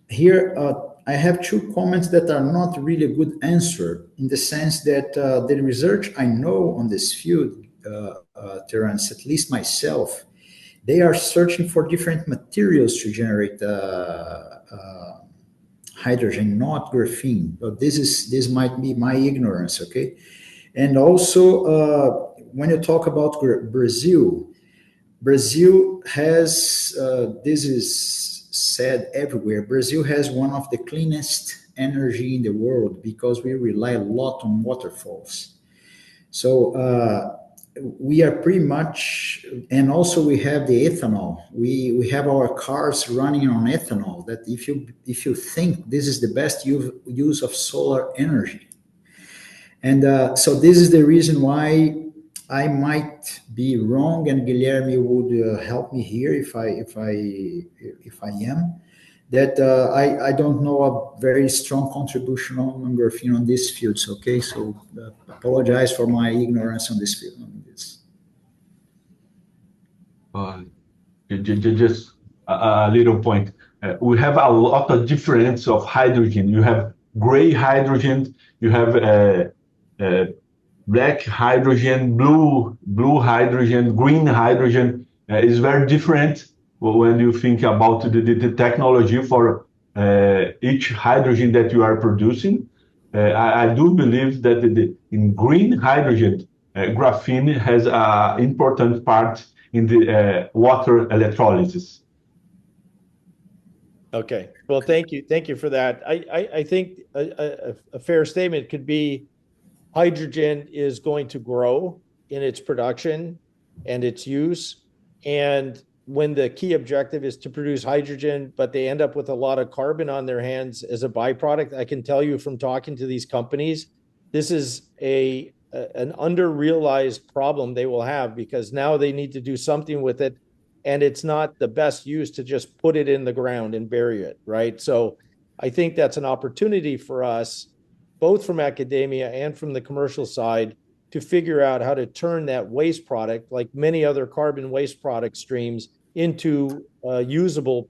here I have 2 comments that are not really a good answer in the sense that the research I know on this field, Terence, at least myself, they are searching for different materials to generate hydrogen, not graphene. But this might be my ignorance, okay? And also, when you talk about Brazil has, this is said everywhere, Brazil has one of the cleanest energy in the world because we rely a lot on waterfalls. So we are pretty much, and also we have the ethanol. We have our cars running on ethanol, that if you think this is the best use of solar energy. And so this is the reason why I might be wrong, and Guilherme would help me here if I am. That I don't know a very strong contribution on graphene on these fields. Okay, so apologize for my ignorance on this field. On this. Uh, just a little point. We have a lot of difference of hydrogen. You have gray hydrogen, you have black hydrogen, blue hydrogen, green hydrogen. Is very different when you think about the technology for each hydrogen that you are producing. I do believe that in green hydrogen, graphene has an important part in the water electrolysis. Okay. Well, thank you. Thank you for that. I think a fair statement could be hydrogen is going to grow in its production and its use. And when the key objective is to produce hydrogen, but they end up with a lot of carbon on their hands as a byproduct, I can tell you from talking to these companies, this is an under-realized problem they will have, because now they need to do something with it, and it's not the best use to just put it in the ground and bury it, right? So I think that's an opportunity for us, both from academia and from the commercial side, to figure out how to turn that waste product, like many other carbon waste product streams, into usable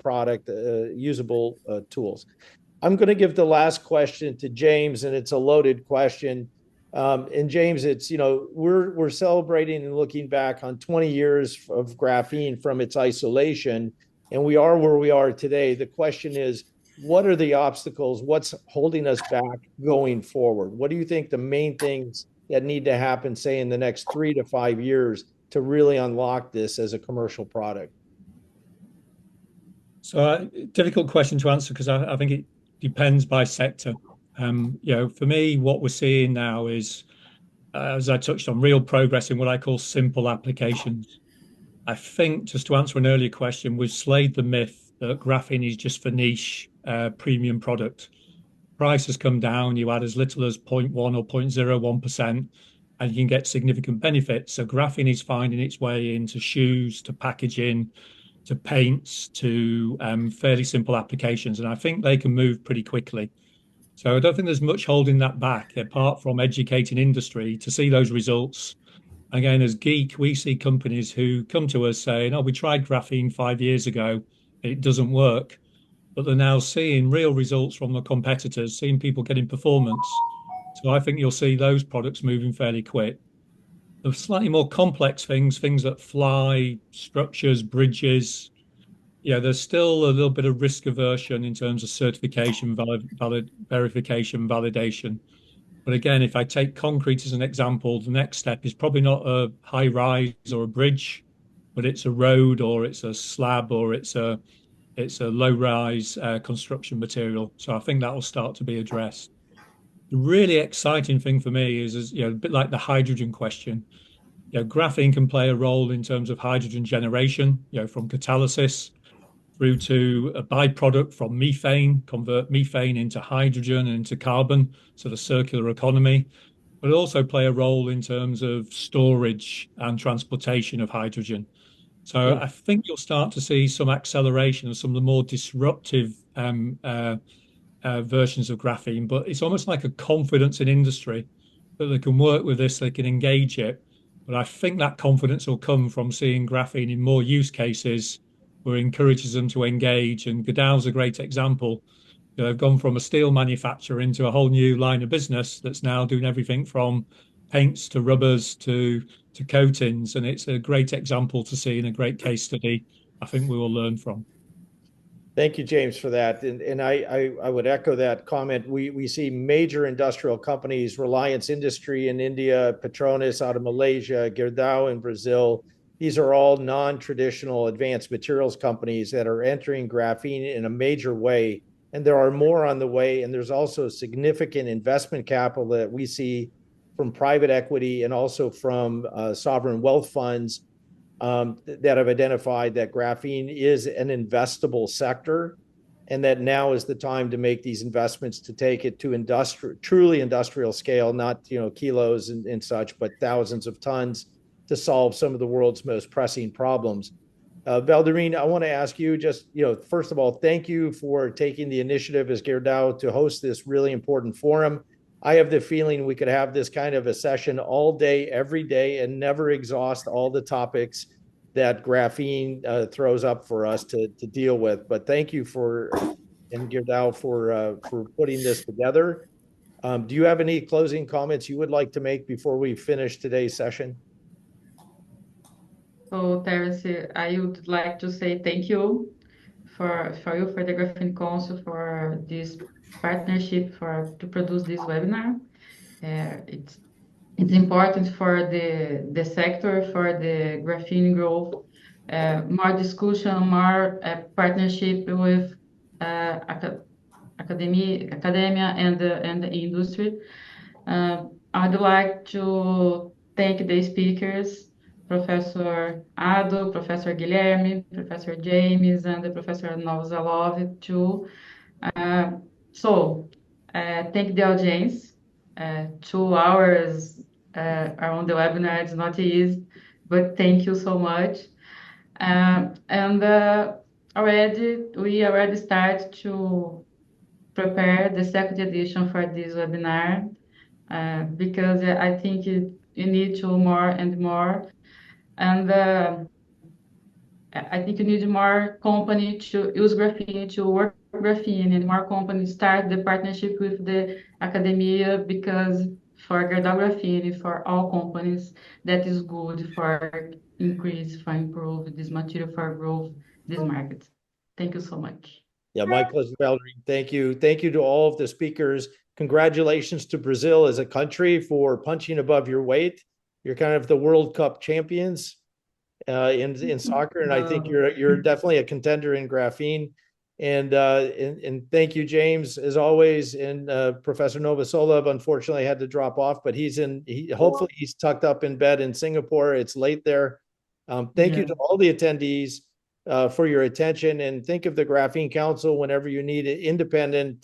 tools. I'm going to give the last question to James, and it's a loaded question. And James, it's, we're celebrating and looking back on 20 years of graphene from its isolation, and we are where we are today. The question is, what are the obstacles? What's holding us back going forward? What do you think the main things that need to happen, say, in the next 3 to 5 years to really unlock this as a commercial product? So, difficult question to answer, because I think it depends by sector. For me, what we're seeing now is, as I touched on, real progress in what I call simple applications. I think, just to answer an earlier question, we've slayed the myth that graphene is just for niche premium product. Price has come down. You add as little as 0.1 or 0.01%, and you can get significant benefits. So graphene is finding its way into shoes, to packaging, to paints, to fairly simple applications. And I think they can move pretty quickly. So I don't think there's much holding that back, apart from educating industry to see those results. Again, as Geek, we see companies who come to us saying, oh, we tried graphene 5 years ago, it doesn't work. But they're now seeing real results from the competitors, seeing people getting performance. So I think you'll see those products moving fairly quick. The slightly more complex things that fly, structures, bridges, there's still a little bit of risk aversion in terms of certification, verification, validation. But again, if I take concrete as an example, the next step is probably not a high rise or a bridge, but it's a road, or it's a slab, or it's a low rise construction material. So I think that will start to be addressed. The really exciting thing for me is a bit like the hydrogen question. Graphene can play a role in terms of hydrogen generation, from catalysis through to a byproduct from methane, convert methane into hydrogen and into carbon, so the circular economy, but also play a role in terms of storage and transportation of hydrogen. So I think you'll start to see some acceleration of some of the more disruptive versions of graphene, but it's almost like a confidence in industry that they can work with this, they can engage it. But I think that confidence will come from seeing graphene in more use cases where it encourages them to engage. And Gerdau's a great example. They've gone from a steel manufacturer into a whole new line of business that's now doing everything from paints to rubbers to coatings. And it's a great example to see, and a great case study I think we will learn from. Thank you, James, for that. And I would echo that comment. We see major industrial companies, Reliance Industry in India, Petronas out of Malaysia, Gerdau in Brazil. These are all non-traditional advanced materials companies that are entering graphene in a major way. And there are more on the way. And there's also significant investment capital that we see from private equity and also from sovereign wealth funds that have identified that graphene is an investable sector, and that now is the time to make these investments to take it to truly industrial scale, not kilos and such, but thousands of tons. to solve some of the world's most pressing problems. Valdirine, I want to ask you just, first of all, thank you for taking the initiative as Gerdau to host this really important forum. I have the feeling we could have this kind of a session all day, every day, and never exhaust all the topics that graphene throws up for us to deal with. But thank you and Gerdau for putting this together. Do you have any closing comments you would like to make before we finish today's session? So, Terence, I would like to say thank you for the Graphene Council, for this partnership to produce this webinar. It's important for the sector, for the graphene growth, more discussion, more partnership with academia and the industry. I'd like to thank the speakers, Professor Ado, Professor Guilherme, Professor James, and Professor Novzalov too. Thank the audience. 2 hours around the webinar is not easy, but thank you so much. We already start to prepare the second edition for this webinar because I think you need to more and more. And I think you need more company to use graphene, to work graphene, and more companies start the partnership with the academia, because for Gerdau graphene, for all companies, that is good for improve this material for growth, this market. Thank you so much. Yeah, my pleasure, Valerie. Thank you. Thank you to all of the speakers. Congratulations to Brazil as a country for punching above your weight. You're kind of the World Cup champions in soccer, and I think you're definitely a contender in graphene. And thank you, James, as always. And Professor Novoselov unfortunately had to drop off, but hopefully he's tucked up in bed in Singapore. It's late there. Thank you to all the attendees for your attention, and think of the Graphene Council whenever you need an independent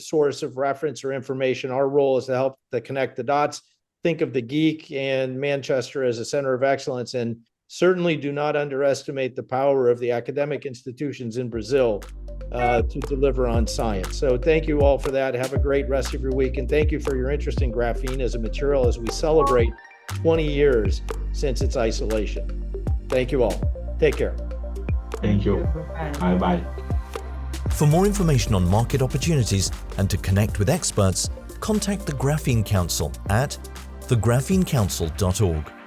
source of reference or information. Our role is to help to connect the dots. Think of the Geek and Manchester as a center of excellence, and certainly do not underestimate the power of the academic institutions in Brazil to deliver on science. So thank you all for that. Have a great rest of your week, and thank you for your interest in graphene as a material as we celebrate 20 years since its isolation. Thank you all. Take care. Thank you. Bye-bye. For more information on market opportunities and to connect with experts, contact the Graphene Council at thegrathenecouncil.org.